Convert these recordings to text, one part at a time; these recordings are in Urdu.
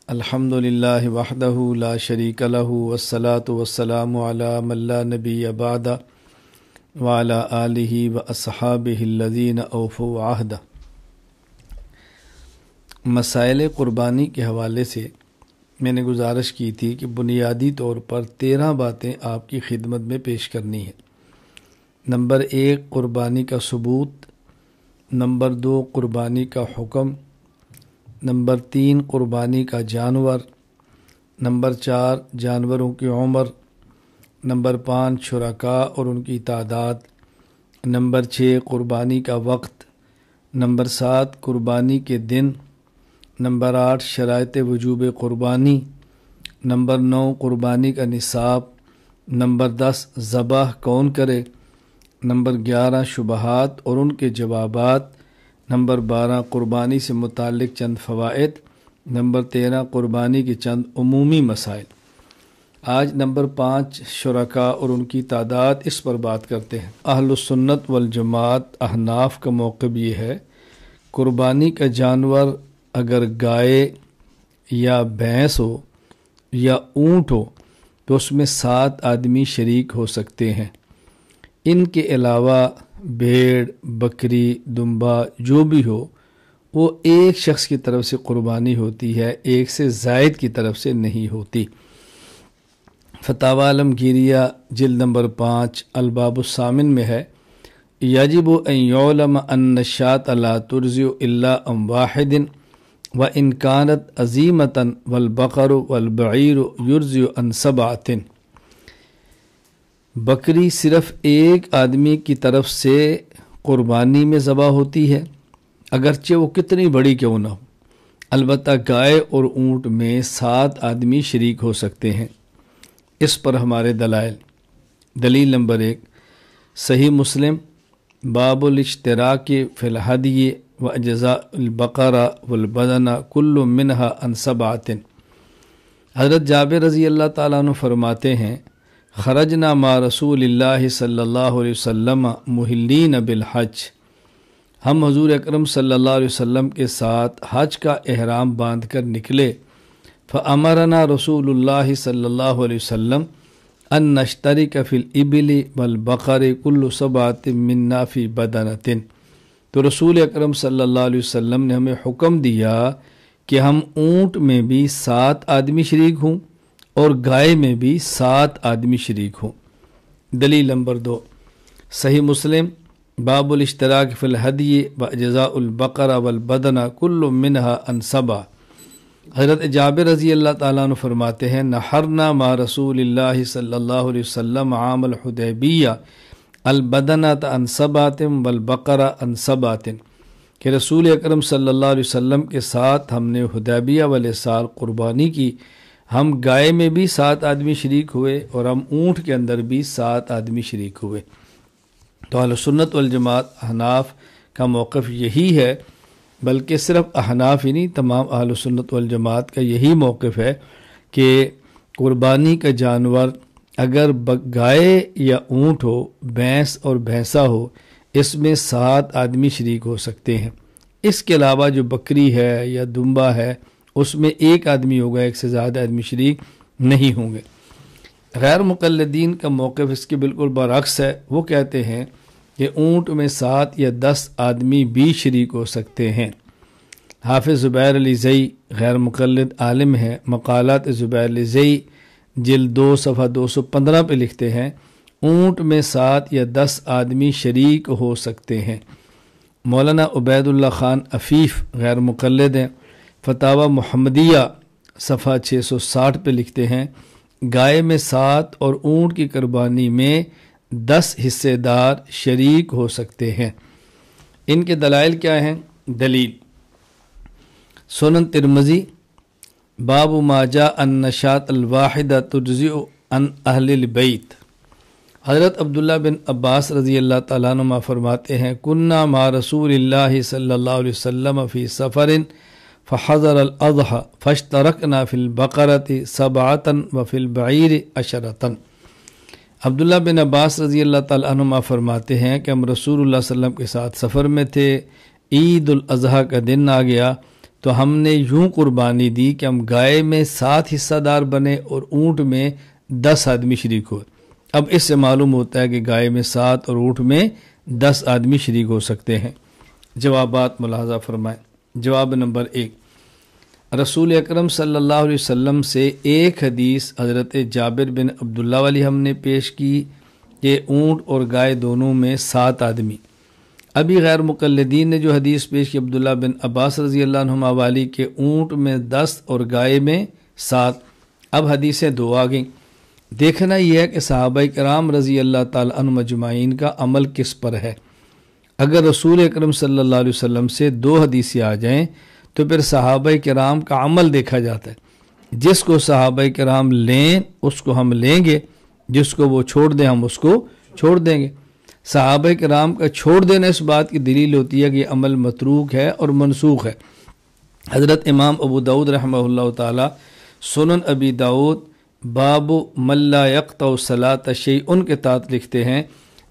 الحمدللہ وحدہ لا شریک لہ والصلاة والسلام علی من لا نبی بعد وعلی آلہ واصحابہ الذین اوفوا عہدہ۔ مسائل قربانی کے حوالے سے میں نے گزارش کی تھی کہ بنیادی طور پر 13 باتیں آپ کی خدمت میں پیش کرنی ہیں۔ نمبر 1 قربانی کا ثبوت، نمبر 2 قربانی کا حکم، نمبر 3 قربانی کا جانور، نمبر 4 جانوروں کی عمر، نمبر 5 شرکاء اور ان کی تعداد، نمبر 6 قربانی کا وقت، نمبر 7 قربانی کے دن، نمبر 8 شرائط وجوب قربانی، نمبر 9 قربانی کا نصاب، نمبر 10 ذبح کون کرے، نمبر 11 شبہات اور ان کے جوابات، نمبر 12 قربانی سے متعلق چند فوائد، نمبر 13 قربانی کے چند عمومی مسائل۔ آج نمبر 5 شرکاء اور ان کی تعداد، اس پر بات کرتے ہیں۔ اہل السنت والجماعت احناف کا موقف یہ ہے، قربانی کا جانور اگر گائے یا بھینس ہو یا اونٹ ہو تو اس میں 7 آدمی شریک ہو سکتے ہیں۔ ان کے علاوہ بھیڑ، بکری، دمبا جو بھی ہو وہ ایک شخص کی طرف سے قربانی ہوتی ہے، ایک سے زائد کی طرف سے نہیں ہوتی۔ فتاوی عالمگیریہ جلد نمبر 5 الباب الثامن میں ہے، یجب ان یعلم ان الشاة لا ترزع الا عن واحد وان كانت عظیمة والبقر والبعیر یرزع عن 7۔ بکری صرف ایک آدمی کی طرف سے قربانی میں ذبح ہوتی ہے، اگرچہ وہ کتنی بڑی کیوں نہ ہو۔ البتہ گائے اور اونٹ میں 7 آدمی شریک ہو سکتے ہیں۔ اس پر ہمارے دلائل: دلیل نمبر 1 صحیح مسلم باب الاشتراک فی الہدی واجزاء البقرہ والبدن کل منہا عن 7۔ حضرت جابر رضی اللہ تعالیٰ عنہ فرماتے ہیں، خرجنا مع رسول اللہ صلی اللہ علیہ وسلم محلین بالحج، ہم حضور اکرم صلی اللہ علیہ وسلم کے ساتھ حج کا احرام باندھ کر نکلے، فامرنا رسول اللہ صلی اللہ علیہ وسلم ان نشترک فی الابل والبقر کل 7 منا فی بدنۃ، تو رسول اکرم صلی اللہ علیہ وسلم نے ہمیں حکم دیا کہ ہم اونٹ میں بھی 7 آدمی شریک ہوں اور گائے میں بھی 7 آدمی شریک ہوں۔ دلیل نمبر 2 صحیح مسلم باب الاشتراک فی الہدی واجزاء البقرہ والبدن کل منہا عن 7۔ حضرت جابر رضی اللہ تعالیٰ عنہ فرماتے ہیں، نحرنا مع رسول اللہ صلی اللہ علیہ وسلم عام الحدیبیہ البدنۃ عن 7 والبقرہ عن 7، کہ رسول اکرم صلی اللہ علیہ وسلم کے ساتھ ہم نے حدیبیہ والے سال قربانی کی، ہم گائے میں بھی 7 آدمی شریک ہوئے اور ہم اونٹ کے اندر بھی 7 آدمی شریک ہوئے۔ تو اہل سنت والجماعت احناف کا موقف یہی ہے، بلکہ صرف احناف ہی نہیں، تمام اہل سنت والجماعت کا یہی موقف ہے کہ قربانی کا جانور اگر گائے یا اونٹ ہو، بھینس اور بھینسا ہو، اس میں 7 آدمی شریک ہو سکتے ہیں۔ اس کے علاوہ جو بکری ہے یا دمبا ہے اس میں 1 آدمی ہوگا، ایک سے زیادہ آدمی شریک نہیں ہوں گے۔ غیر مقلدین کا موقف اس کے بالکل برعکس ہے، وہ کہتے ہیں کہ اونٹ میں 7 یا 10 آدمی بھی شریک ہو سکتے ہیں۔ حافظ زبیر علی زئی غیر مقلد عالم ہیں، مقالات زبیر علی زئی جلد 2 صفحہ 215 پہ لکھتے ہیں، اونٹ میں 7 یا 10 آدمی شریک ہو سکتے ہیں۔ مولانا عبید اللہ خان عفیف غیر مقلد ہیں، فتاوی محمدیہ صفحہ 660 پہ لکھتے ہیں، گائے میں 7 اور اونٹ کی قربانی میں 10 حصے دار شریک ہو سکتے ہیں۔ ان کے دلائل کیا ہیں؟ دلیل سنن ترمذی باب ما جاء ان الشاة الواحدہ تجزئ عن اہل البیت۔ حضرت عبداللہ بن عباس رضی اللہ تعالیٰ عنہ فرماتے ہیں، کننا مع رسول اللہ صلی اللہ علیہ وسلم فی سفر فحضر الاضحى فاشترکنا فی البقرۃ 7 وفی البعیر 10۔ عبداللہ بن عباس رضی اللہ تعالیٰ عنہ فرماتے ہیں کہ ہم رسول اللہ صلی اللہ علیہ وسلم کے ساتھ سفر میں تھے، عید الاضحیٰ کا دن آ گیا تو ہم نے یوں قربانی دی کہ ہم گائے میں 7 حصہ دار بنے اور اونٹ میں 10 آدمی شریک ہوئے۔ اب اس سے معلوم ہوتا ہے کہ گائے میں 7 اور اونٹ میں 10 آدمی شریک ہو سکتے ہیں۔ جوابات ملاحظہ فرمائیں۔ جواب نمبر 1، رسول اکرم صلی اللہ علیہ وسلم سے ایک حدیث حضرت جابر بن عبداللہ والی ہم نے پیش کی کہ اونٹ اور گائے دونوں میں 7 آدمی۔ ابھی غیر مقلدین نے جو حدیث پیش کی عبداللہ بن عباس رضی اللہ عنہما والی کے اونٹ میں 10 اور گائے میں 7۔ اب حدیثیں 2 آ گئیں۔ دیکھنا یہ ہے کہ صحابہ کرام رضی اللہ تعالی عنہم اجمعین کا عمل کس پر ہے۔ اگر رسول اکرم صلی اللہ علیہ وسلم سے 2 حدیثیں آ جائیں تو پھر صحابہ کرام کا عمل دیکھا جاتا ہے۔ جس کو صحابہ کرام لیں اس کو ہم لیں گے، جس کو وہ چھوڑ دیں ہم اس کو چھوڑ دیں گے۔ صحابہ کرام کا چھوڑ دینا اس بات کی دلیل ہوتی ہے کہ یہ عمل متروک ہے اور منسوخ ہے۔ حضرت امام ابو داؤد رحمہ اللہ تعالی سنن ابی داؤد باب من لا یقطع الصلاۃ شیء کے تحت لکھتے ہیں،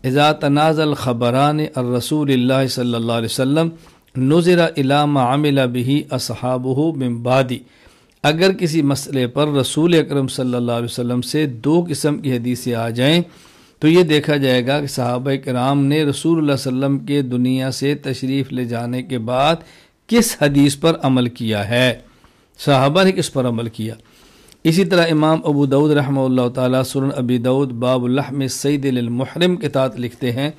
اذا تنازع الخبران الرسول اللہ صلی اللہ علیہ وسلم نظر الی ما عمل به اصحابہ من بعد۔ اگر کسی مسئلے پر رسول اکرم صلی اللہ علیہ وسلم سے 2 قسم کی حدیثیں آ جائیں تو یہ دیکھا جائے گا کہ صحابہ کرام نے رسول اللہ صلی اللہ علیہ وسلم کے دنیا سے تشریف لے جانے کے بعد کس حدیث پر عمل کیا ہے، صحابہ نے کس پر عمل کیا۔ اسی طرح امام ابو داؤد رحمہ اللہ تعالی سنن ابی داؤد باب لحم الصید للمحرم کے تحت لکھتے ہیں،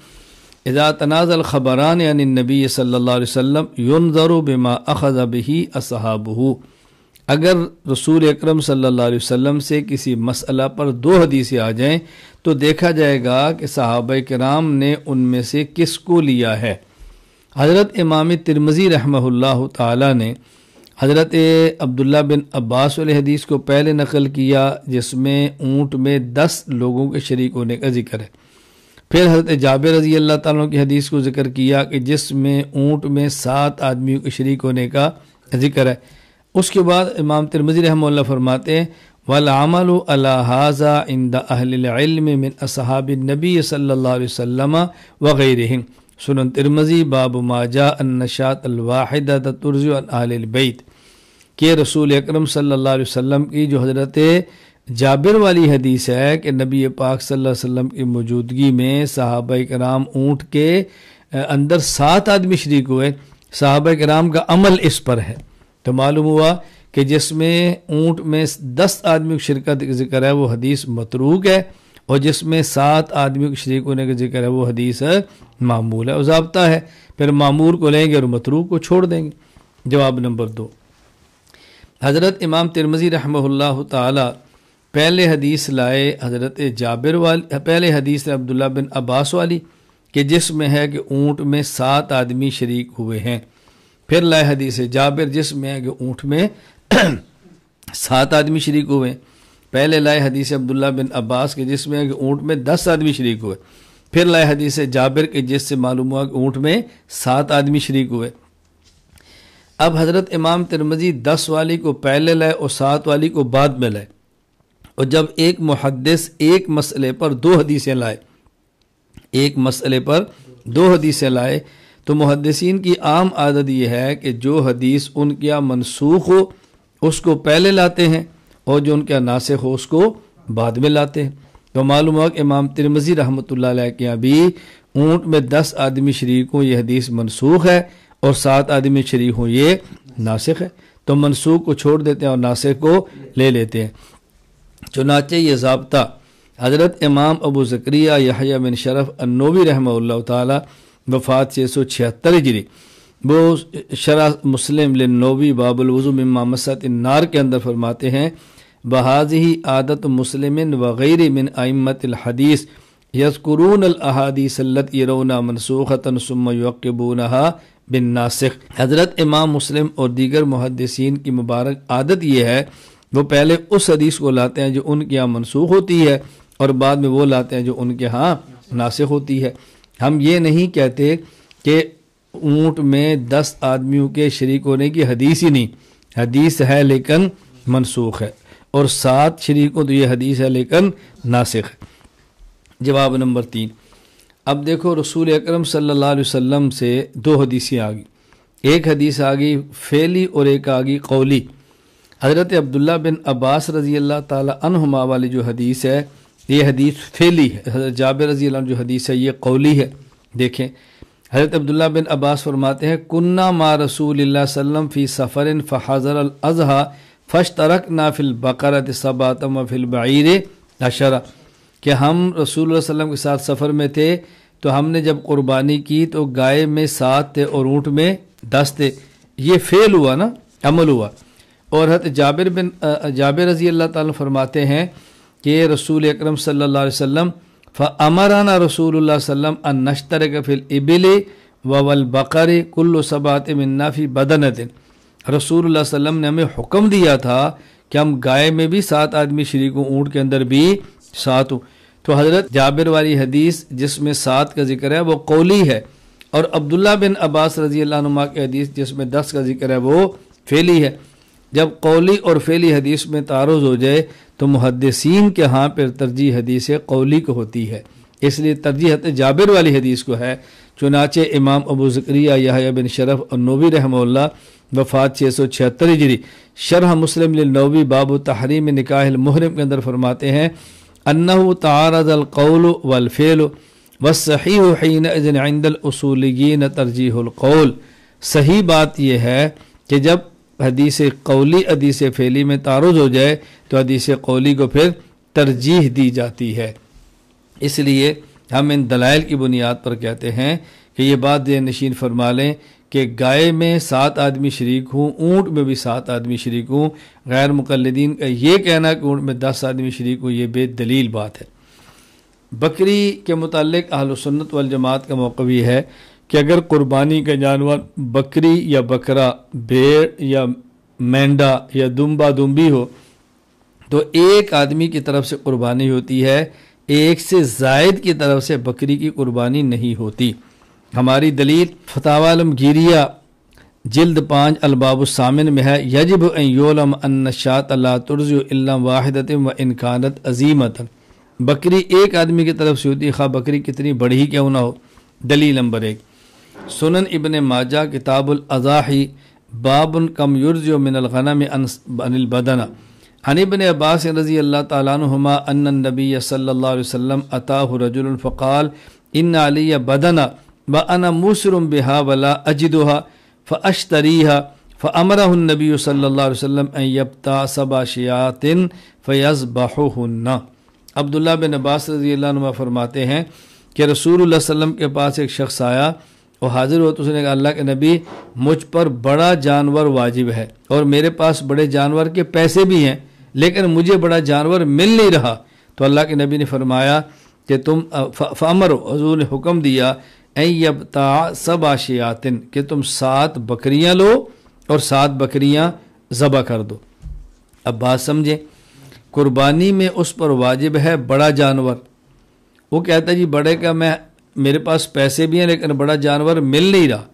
اذا تنازع الخبران عن النبی صلی اللہ علیہ وسلم ينظر بما اخذ به اصحابہ۔ اگر رسول اکرم صلی اللہ علیہ وسلم سے کسی مسئلہ پر 2 حدیثیں آ جائیں تو دیکھا جائے گا کہ صحابہ کرام نے ان میں سے کس کو لیا ہے۔ حضرت امام ترمذی رحمہ اللہ تعالی نے حضرت عبداللہ بن عباس علیہ حدیث کو پہلے نقل کیا جس میں اونٹ میں 10 لوگوں کے شریک ہونے کا ذکر ہے۔ پھر حضرت جابر رضی اللہ تعالیٰ کی حدیث کو ذکر کیا کہ جس میں اونٹ میں 7 آدمیوں کے شریک ہونے کا ذکر ہے۔ اس کے بعد امام ترمذی رحمہ اللہ فرماتے ہیں والعمل على هذا عند اہل العلم من اصحاب النبی صلی اللہ علیہ وسلم وغیرہم۔ سنن ترمذی باب ما جاء النشاط الواحدہ ترجع عن اہل البیت، کہ رسول اکرم صلی اللہ علیہ وسلم کی جو حضرت جابر والی حدیث ہے کہ نبی پاک صلی اللہ علیہ وسلم کی موجودگی میں صحابہ کرام اونٹ کے اندر 7 آدمی شریک ہوئے، صحابہ کرام کا عمل اس پر ہے، تو معلوم ہوا کہ جس میں اونٹ میں 10 آدمیوں کی شرکت کا ذکر ہے وہ حدیث متروک ہے، اور جس میں 7 آدمیوں کے شریک ہونے کا ذکر ہے وہ حدیث معمول ہے، اور ضابطہ ہے پھر معمول کو لیں گے اور متروک کو چھوڑ دیں گے۔ جواب نمبر 2، حضرت امام ترمذی رحمہ اللہ تعالی پہلے حدیث لائے حضرت جابر والی، پہلے حدیث ہے عبداللہ بن عباس والی کہ جس میں ہے کہ اونٹ میں 7 آدمی شریک ہوئے ہیں۔ پھر لائے حدیث جابر جس میں ہے کہ اونٹ میں 7 آدمی شریک ہوئے۔ پہلے لائے حدیث عبداللہ بن عباس کے جس میں ہے کہ اونٹ میں 10 آدمی شریک ہوئے۔ پھر لائے حدیث جابر کے جس سے معلوم ہوا کہ اونٹ میں 7 آدمی شریک ہوئے۔ اب حضرت امام ترمذی 10 والی کو پہلے لائے اور 7 والی کو بعد میں لائے، اور جب ایک محدث ایک مسئلے پر 2 حدیثیں لائے، ایک مسئلے پر 2 حدیثیں لائے تو محدثین کی عام عادت یہ ہے کہ جو حدیث ان کے یہاں منسوخ ہو اس کو پہلے لاتے ہیں اور جو ان کے یہاں ناسخ ہو اس کو بعد میں لاتے ہیں۔ تو معلوم ہوا کہ امام ترمذی رحمۃ اللہ علیہ کے یہاں بھی اونٹ میں 10 آدمی شریک ہوں یہ حدیث منسوخ ہے، اور 7 آدمی شریک ہوں یہ ناسخ ہے، تو منسوخ کو چھوڑ دیتے ہیں اور ناسخ کو لے لیتے ہیں۔ چنانچہ یہ ضابطہ حضرت امام ابو زکریا یحییٰ بن شرف النووی رحمہ اللہ تعالی وفات 676 ہجری، وہ شرح مسلم للنووی باب الوضو مما مست النار کے اندر فرماتے ہیں بہذہ عادت مسلم وغیر من ائمۃ الحدیث یذکرون الاحادیث التی یرون منسوخۃ ثم یعقبونها بالناسخ۔ حضرت امام مسلم اور دیگر محدثین کی مبارک عادت یہ ہے وہ پہلے اس حدیث کو لاتے ہیں جو ان کے ہاں منسوخ ہوتی ہے اور بعد میں وہ لاتے ہیں جو ان کے ہاں ناسخ ہوتی ہے۔ ہم یہ نہیں کہتے کہ اونٹ میں 10 آدمیوں کے شریک ہونے کی حدیث ہی نہیں، حدیث ہے لیکن منسوخ ہے، اور 7 شریک ہو تو یہ حدیث ہے لیکن ناسخ ہے۔ جواب نمبر 3، اب دیکھو رسول اکرم صلی اللہ علیہ وسلم سے 2 حدیثیں آ گئی، ایک حدیث آ گئی فعلی اور ایک آ گئی قولی۔ حضرت عبداللہ بن عباس رضی اللہ تعالی عنہما والی جو حدیث ہے یہ حدیث فعلی ہے، حضرت جابر رضی اللہ عنہ جو حدیث ہے یہ قولی ہے۔ دیکھیں حضرت عبداللہ بن عباس فرماتے ہیں کننا ما رسول اللہ صلی اللہ علیہ وسلم فی سفر فحضر الاضحیٰ فاشترکنا فی البقرۃ سبعۃ وفی البعیر عشرہ، کہ ہم رسول اللہ صلی اللہ علیہ وسلم کے ساتھ سفر میں تھے تو ہم نے جب قربانی کی تو گائے میں 7 تھے اور اونٹ میں 10 تھے۔ یہ فعل ہوا نا، عمل ہوا۔ اور حضرت جابر رضی اللہ تعالیٰ فرماتے ہیں کہ رسول اکرم صلی اللہ علیہ وسلم فَأَمَرَنَا رسول اللہ صلی اللہ علیہ وسلم أَن نَشْتَرِكَ فِي الْإِبِلِ وَالْبَقَرِ كُلُّ سَبْعَةٍ مِنَّا فِي بَدَنَةٍ، رسول اللہ صلی اللہ علیہ وسلم نے ہمیں حکم دیا تھا کہ ہم گائے میں بھی 7 آدمی شریک ہوں، اونٹ کے اندر بھی 7 ہوں۔ تو حضرت جابر والی حدیث جس میں 7 کا ذکر ہے وہ قولی ہے، اور عبداللہ بن عباس رضی اللہ عنہ کی حدیث جس میں 10 کا ذکر ہے وہ فعلی ہے۔ جب قولی اور فعلی حدیث میں تعارض ہو جائے تو محدثین کے ہاں پھر ترجیح حدیث قولی کو ہوتی ہے، اس لیے ترجیح جابر والی حدیث کو ہے۔ چنانچہ امام ابو زکریا یحییٰ بن شرف النووی رحمہ اللہ وفات 676 ہجری شرح مسلم للنووی باب تحریم نکاح المحرم کے اندر فرماتے ہیں انہ تعارض القول والفعل والصحیح حینئذ عند الاصولیین ترجیح القول، صحیح بات یہ ہے کہ جب حدیث قولی حدیث فعلی میں تعارض ہو جائے تو حدیث قولی کو پھر ترجیح دی جاتی ہے۔ اس لیے ہم ان دلائل کی بنیاد پر کہتے ہیں کہ یہ بات ذہن نشین فرما لیں کہ گائے میں 7 آدمی شریک ہوں، اونٹ میں بھی 7 آدمی شریک ہوں۔ غیر مقلدین کا یہ کہنا کہ اونٹ میں 10 آدمی شریک ہوں یہ بے دلیل بات ہے۔ بکری کے متعلق اہل سنت والجماعت کا موقف یہ ہے کہ اگر قربانی کا جانور بکری یا بکرا، بھیڑ یا مینڈا یا دمبا دمبی ہو تو ایک آدمی کی طرف سے قربانی ہوتی ہے، ایک سے زائد کی طرف سے بکری کی قربانی نہیں ہوتی۔ ہماری دلیل فتاوی عالمگیریہ جلد 5 الباب الثامن میں ہے یجب ان یعلم ان الشاة لا ترضع الا واحدۃ وان كانت عظیمۃ، بکری ایک آدمی کی طرف سے ہوتی ہے خواہ بکری کتنی بڑی ہی کیوں نہ ہو۔ دلیل نمبر 1 سنن ابن ماجہ کتاب الاضاحی باب کم یرضع من الغنم عن البدنہ عن ابن عباس رضی اللہ تعالیٰ عنہما ان النبی صلی اللہ علیہ وسلم اتاہ رجل فقال ان علی بدنہ وانا موسر بها ولا اجدها فاشتریها فامرہ النبی صلی اللہ علیہ وسلم ان یبتاع 7 شیاۃ فیذبحہن۔ عبداللہ بن عباس رضی اللہ عنہ فرماتے ہیں کہ رسول اللہ صلی اللہ علیہ وسلم کے پاس ایک شخص آیا اور حاضر ہوا تو اس نے کہا اللہ کے نبی مجھ پر بڑا جانور واجب ہے اور میرے پاس بڑے جانور کے پیسے بھی ہیں لیکن مجھے بڑا جانور مل نہیں رہا، تو اللہ کے نبی نے فرمایا کہ تم فامر، حضور نے حکم دیا ان یبتاع 7 شیاۃ کہ تم 7 بکریاں لو اور 7 بکریاں ذبح کر دو۔ اب بات سمجھیں، قربانی میں اس پر واجب ہے بڑا جانور، وہ کہتا ہے جی بڑے کا میرے پاس پیسے بھی ہیں لیکن بڑا جانور مل نہیں رہا،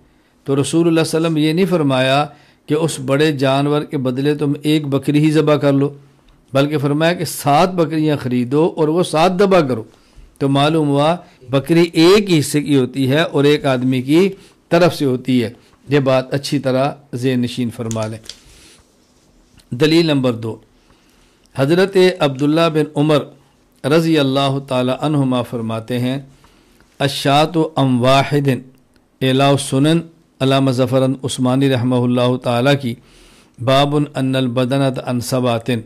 تو رسول اللہ صلی اللہ علیہ وسلم یہ نہیں فرمایا کہ اس بڑے جانور کے بدلے تم ایک بکری ہی ذبح کر لو، بلکہ فرمایا کہ 7 بکریاں خریدو اور وہ 7 ذبح کرو۔ تو معلوم ہوا بکری ایک ہی حصے کی ہوتی ہے اور ایک آدمی کی طرف سے ہوتی ہے۔ یہ بات اچھی طرح ذہن نشین فرما لیں۔ دلیل نمبر 2 حضرت عبداللہ بن عمر رضی اللہ تعالی عنہما فرماتے ہیں الشاۃ ام واحد اعلاء السنن علامہ ظفر عثمانی رحمہ اللہ تعالی کی باب ان البدنۃ عن 7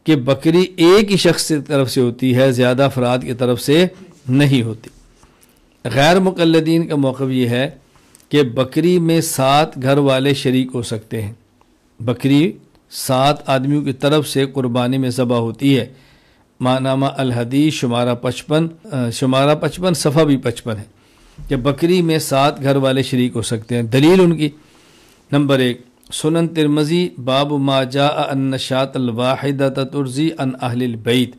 کہ بکری ایک ہی شخص کی طرف سے ہوتی ہے، زیادہ افراد کی طرف سے نہیں ہوتی۔ غیر مقلدین کا موقف یہ ہے کہ بکری میں 7 گھر والے شریک ہو سکتے ہیں، بکری 7 آدمیوں کی طرف سے قربانی میں ذبح ہوتی ہے۔ مانامہ الحدیث شمارہ 55 صفحہ بھی 55 ہے کہ بکری میں 7 گھر والے شریک ہو سکتے ہیں۔ دلیل ان کی نمبر 1 سنن ترمذی باب ما جاء ان الشاۃ الواحدۃ ترضی عن اہل البیت۔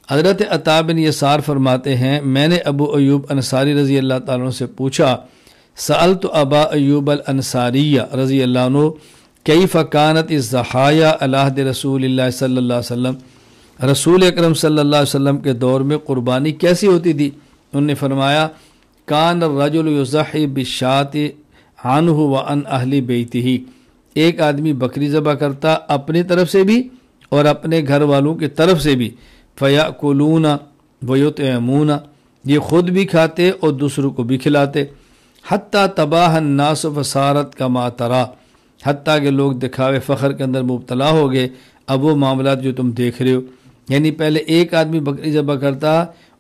حضرت عطا بن یسار فرماتے ہیں میں نے ابو ایوب انصاری رضی اللہ تعالیٰ عنہ سے پوچھا سألت ابا ایوب الانصاری رضی اللہ عنہ کیف کانت الضحایا علی عہد رسول اللہ صلی اللہ علیہ وسلم، رسول اکرم صلی اللہ علیہ وسلم کے دور میں قربانی کیسی ہوتی تھی؟ انہوں نے فرمایا کان الرجل یضحی بالشاۃ عنہ وعن اہل بیتہ، ایک آدمی بکری ذبح کرتا اپنی طرف سے بھی اور اپنے گھر والوں کی طرف سے بھی، فیأکلون ویطعمون، یہ خود بھی کھاتے اور دوسروں کو بھی کھلاتے، حتیٰ تباہ الناس فصارت کما ترا، حتیٰ کہ لوگ دکھاوے فخر کے اندر مبتلا ہو گئے، اب وہ معاملات جو تم دیکھ رہے ہو، یعنی پہلے ایک آدمی بکری ذبح کرتا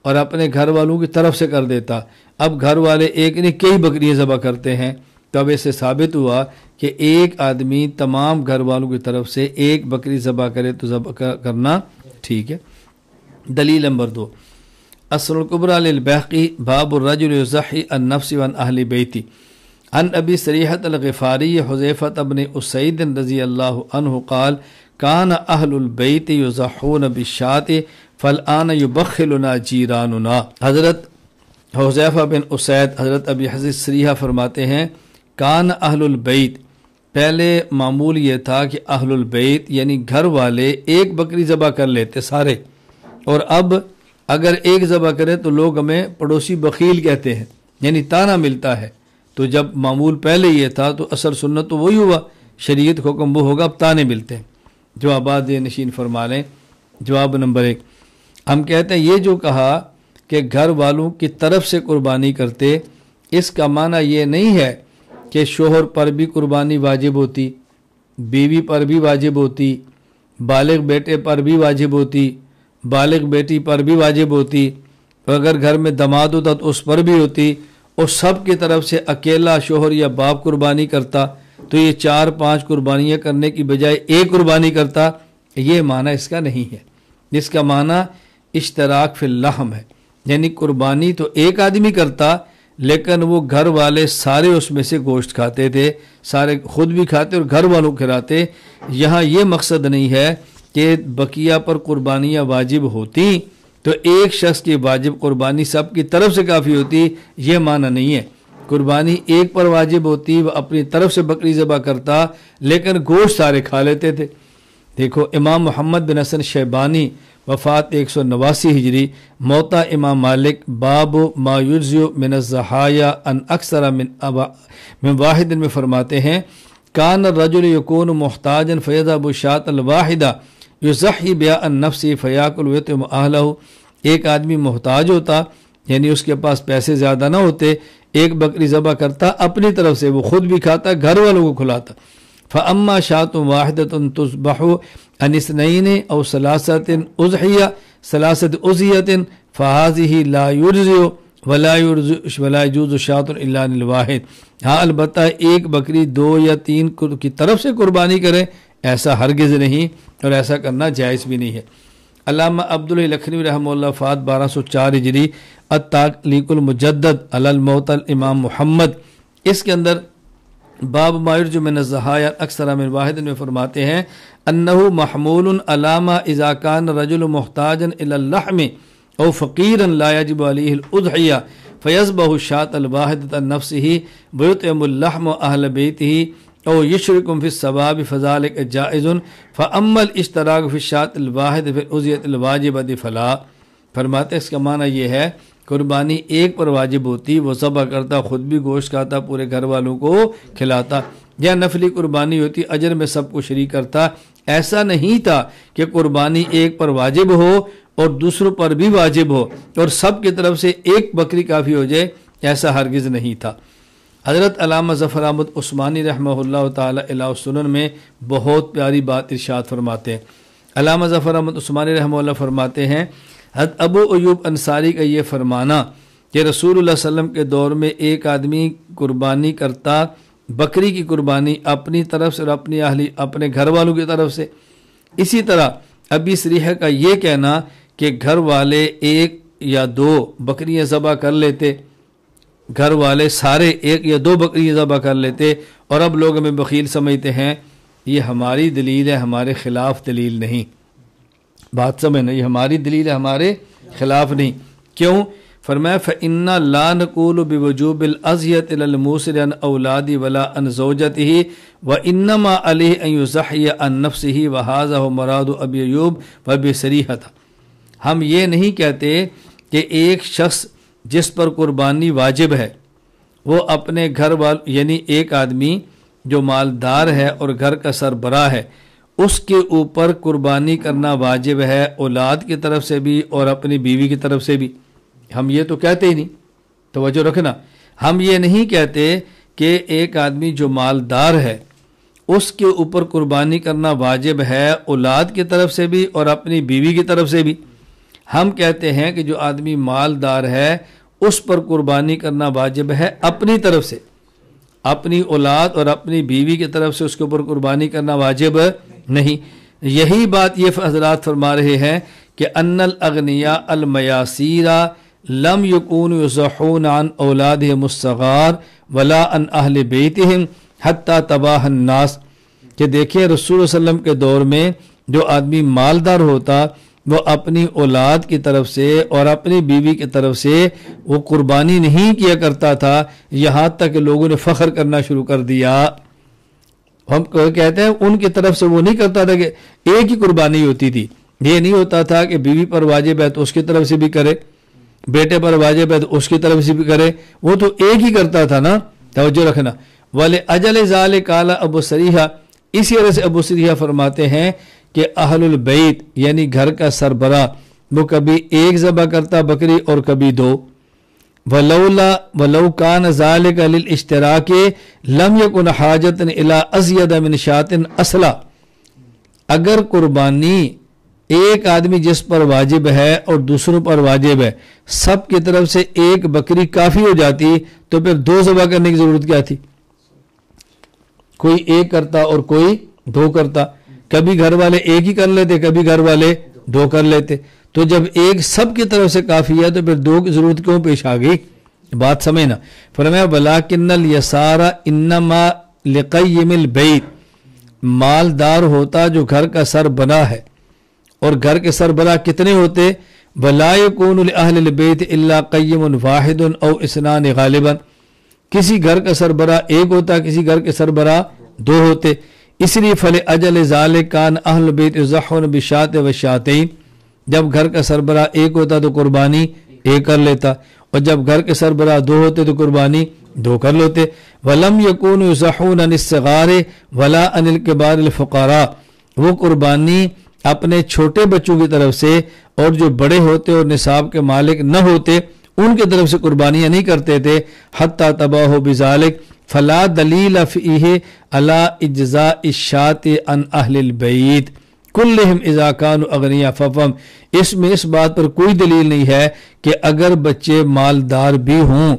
اور اپنے گھر والوں کی طرف سے کر دیتا، اب گھر والے ایک نہیں کئی بکریاں ذبح کرتے ہیں، تب اس سے ثابت ہوا کہ ایک آدمی تمام گھر والوں کی طرف سے ایک بکری ذبح کرے تو ذبح کرنا ٹھیک ہے۔ دلیل نمبر 2، اصل الکبریٰ للبیہقی باب الرجل یضحی عن نفسہ وعن اہل بیتہ، عن ابی سریحۃ الغفاری حذیفۃ بن اسید رضی اللہ عنہ قال کان اہل البیت یضحون بالشاة فالآن یبخلنا جیراننا۔ حضرت حذیفہ بن اسید حضرت ابی حضرت سریحہ فرماتے ہیں کان اہل البیت، پہلے معمول یہ تھا کہ اہل البیت یعنی گھر والے ایک بکری ذبح کر لیتے سارے، اور اب اگر ایک ذبح کرے تو لوگ ہمیں پڑوسی بخیل کہتے ہیں، یعنی طعنہ ملتا ہے۔ تو جب معمول پہلے یہ تھا تو اثر سنت تو وہی ہوا، شریعت حکم وہ ہوگا، اب طعنے ملتے ہیں۔ جوابات نشین فرما لیں۔ جواب نمبر 1، ہم کہتے ہیں یہ جو کہا کہ گھر والوں کی طرف سے قربانی کرتے، اس کا معنی یہ نہیں ہے کہ شوہر پر بھی قربانی واجب ہوتی، بیوی پر بھی واجب ہوتی، بالغ بیٹے پر بھی واجب ہوتی، بالغ بیٹی پر بھی واجب ہوتی، اور اگر گھر میں داماد ہوتا تو اس پر بھی ہوتی، اور سب کی طرف سے اکیلا شوہر یا باپ قربانی کرتا تو یہ 4-5 قربانیاں کرنے کی بجائے ایک قربانی کرتا، یہ معنی اس کا نہیں ہے۔ اس کا معنی اشتراک فی اللحم ہے، یعنی قربانی تو ایک آدمی کرتا لیکن وہ گھر والے سارے اس میں سے گوشت کھاتے تھے، سارے خود بھی کھاتے اور گھر والوں کھلاتے۔ یہاں یہ مقصد نہیں ہے کہ بقیہ پر قربانیاں واجب ہوتی تو ایک شخص کی واجب قربانی سب کی طرف سے کافی ہوتی، یہ معنی نہیں ہے۔ قربانی ایک پر واجب ہوتی، وہ اپنی طرف سے بکری ذبح کرتا لیکن گوشت سارے کھا لیتے تھے۔ دیکھو امام محمد بن حسن شیبانی وفات 189 ہجری، موطا امام مالک باب ما یجزی من الضحایا ان اکثر من واحد میں فرماتے ہیں کان الرجل یکون محتاجا فیذهب الشاة الواحدہ یضحی بها عن نفسه فیاکل ویطعم اہلہ، ایک آدمی محتاج ہوتا یعنی اس کے پاس پیسے زیادہ نہ ہوتے، ایک بکری ذبح کرتا اپنی طرف سے، وہ خود بھی کھاتا گھر والوں کو کھلاتا۔ فاما شاة واحدۃ تذبح عن اثنین او ثلاثۃ اضحیہ ثلاثۃ اضحیۃ فهذه لا یجزی ولا يجوز شاة الا عن الواحد، ہاں البتہ ایک بکری 2 یا 3 کی طرف سے قربانی کرے ایسا ہرگز نہیں، اور ایسا کرنا جائز بھی نہیں ہے۔ علامہ عبداللہ لکھنوی رحمہ اللہ فات 1204 ہجری، التعلیق المجدد علی الموت الامام محمد، اس کے اندر باب ما یرجو من الضحایا اکثر من واحد میں فرماتے ہیں انہ محمول علامہ اذا کان رجل محتاجا الی اللحم او فقیرا لا یجب علیہ الاضحیہ فیذبح الشاة الواحدۃ عن نفسہ ویطعم اللحم اہل بیتہ او یشرکم فی الثواب فذلک جائز فاما الاشتراک فی الشاة الواحد فی الاضحیۃ الواجبۃ فلا، فرماتے اس کا معنی یہ ہے قربانی ایک پر واجب ہوتی، وہ ذبح کرتا خود بھی گوشت کھاتا پورے گھر والوں کو کھلاتا، یا نفلی قربانی ہوتی اجر میں سب کو شریک کرتا۔ ایسا نہیں تھا کہ قربانی ایک پر واجب ہو اور دوسروں پر بھی واجب ہو اور سب کی طرف سے ایک بکری کافی ہو جائے، ایسا ہرگز نہیں تھا۔ حضرت علامہ ظفر احمد عثمانی رحمہ اللہ تعالی الہ السنن میں بہت پیاری بات ارشاد فرماتے ہیں۔ علامہ ظفر احمد عثمانی رحمہ اللہ فرماتے ہیں حضرت ابو ایوب انصاری کا یہ فرمانا کہ رسول اللہ صلی اللہ علیہ وسلم کے دور میں ایک آدمی قربانی کرتا بکری کی قربانی اپنی طرف سے اور اپنے گھر والوں کی طرف سے، اسی طرح ابی سریحہ کا یہ کہنا کہ گھر والے 1 یا 2 بکریاں ذبح کر لیتے، گھر والے سارے 1 یا 2 بکریاں ذبح کر لیتے اور اب لوگ ہمیں بخیل سمجھتے ہیں، یہ ہماری دلیل ہے، ہمارے خلاف دلیل نہیں۔ بات سمجھنا، یہ ہماری دلیل ہے، ہمارے خلاف نہیں۔ کیوں؟ فرمایا فَإِنَّا لَا نَقُولُ بِوُجُوبِ الْأَضْحِيَةِ لِلْمُوسِرِ عَنْ أَوْلَادِهِ وَلَا عَنْ زَوْجَتِهِ وَإِنَّمَا عَلَيْهِ أَنْ يُضَحِّيَ عَنْ نَفْسِهِ وَهَذَا هُوَ مُرَادُ أَبِي أَيُّوبَ وَأَبِي سَرِيحَةَ، ہم یہ نہیں کہتے کہ ایک شخص جس پر قربانی واجب ہے وہ اپنے گھر یعنی ایک آدمی جو مالدار ہے اور گھر کا سربراہ ہے، اس کے اوپر قربانی کرنا واجب ہے، اولاد کی طرف سے بھی اور اپنی بیوی کی طرف سے بھی۔ ہم یہ تو کہتے ہی نہیں، توجہ رکھنا، ہم یہ نہیں کہتے کہ ایک آدمی جو مالدار ہے اس کے اوپر قربانی کرنا واجب ہے، اولاد کی طرف سے بھی اور اپنی بیوی کی طرف سے بھی۔ ہم کہتے ہیں کہ جو آدمی مالدار ہے اس پر قربانی کرنا واجب ہے اپنی طرف سے، اپنی اولاد اور اپنی بیوی کی طرف سے اس کے اوپر قربانی کرنا واجب نہیں۔ یہی بات یہ حضرات فرما رہے ہیں کہ ان الاغنیاء المیاسیر لم یکونوا یضحون عن اولادہم الصغار ولا عن اہل بیتہم حتی تباہ الناس، کہ دیکھیں رسول اللہ علیہ وسلم کے دور میں جو آدمی مالدار ہوتا وہ اپنی اولاد کی طرف سے اور اپنی بیوی کی طرف سے وہ قربانی نہیں کیا کرتا تھا، یہاں تک کہ لوگوں نے فخر کرنا شروع کر دیا۔ ہم کہتے ہیں ان کی طرف سے وہ نہیں کرتا تھا کہ ایک ہی قربانی ہوتی تھی، یہ نہیں ہوتا تھا کہ بیوی پر واجب ہے تو اس کی طرف سے بھی کرے، بیٹے پر واجب ہے تو اس کی طرف سے بھی کرے، وہ تو ایک ہی کرتا تھا نا، توجہ رکھنا۔ وَلِأَجَلِ ذَلِكَ قَالَ ابو سریحہ، اسی وجہ سے ابو سریحہ فرماتے ہیں کہ اہل البیت یعنی گھر کا سربراہ وہ کبھی ایک ذبح کرتا بکری اور کبھی دو۔ وَلَوْ كَانَ ذَلِكَ لِلْإِشْتِرَاكِ لَمْ يَكُنْ حَاجَةً إِلَىٰ أَزْيَدَ مِنْ شَاةٍ أَصْلًا، اگر قربانی ایک آدمی جس پر واجب ہے اور دوسروں پر واجب ہے سب کی طرف سے ایک بکری کافی ہو جاتی تو پھر دو ذبح کرنے کی ضرورت کیا تھی؟ کوئی ایک کرتا اور کوئی دو کرتا، کبھی گھر والے ایک ہی کر لیتے کبھی گھر والے دو کر لیتے، تو جب ایک سب کی طرف سے کافی ہے تو پھر دو کی ضرورت کیوں پیش آ گئی؟ بات سمجھنا۔ فرمایا وَلَٰكِنَّ الْيَسَارَ إِنَّمَا لِقَيِّمِ الْبَيْتِ، مالدار ہوتا جو گھر کا سربراہ ہے، اور گھر کے سربراہ کتنے ہوتے؟ وَلَا يَكُونُ لِأَهْلِ الْبَيْتِ إِلَّا قَيِّمٌ وَاحِدٌ أَوْ اثْنَانِ غَالِبًا، کسی گھر کا سربراہ ایک ہوتا کسی گھر کے سربراہ دو ہوتے، اس لیے فَلِأَجَلِ ذَلِكَ كَانَ أَهْلُ الْبَيْتِ يُضَحُّونَ بِالشَّاةِ وَالشَّاتَيْنِ، جب گھر کا سربراہ ایک ہوتا تو قربانی ایک کر لیتا، اور جب گھر کے سربراہ دو ہوتے تو قربانی دو کر لیتے۔ وَلَمْ يَكُونُوا يُضَحُّونَ عَنِ الصِّغَارِ وَلَا عَنِ الْكِبَارِ الْفُقَرَاءِ، وہ قربانی اپنے چھوٹے بچوں کی طرف سے اور جو بڑے ہوتے اور نصاب کے مالک نہ ہوتے ان کی طرف سے قربانیاں نہیں کرتے تھے۔ حتی تباہ بذالک فلا دلیل فیہ علی اجزاء الشاة عن اہل البیت کلہم اذا کانوا اغنیاء ففہم، اس میں اس بات پر کوئی دلیل نہیں ہے کہ اگر بچے مالدار بھی ہوں،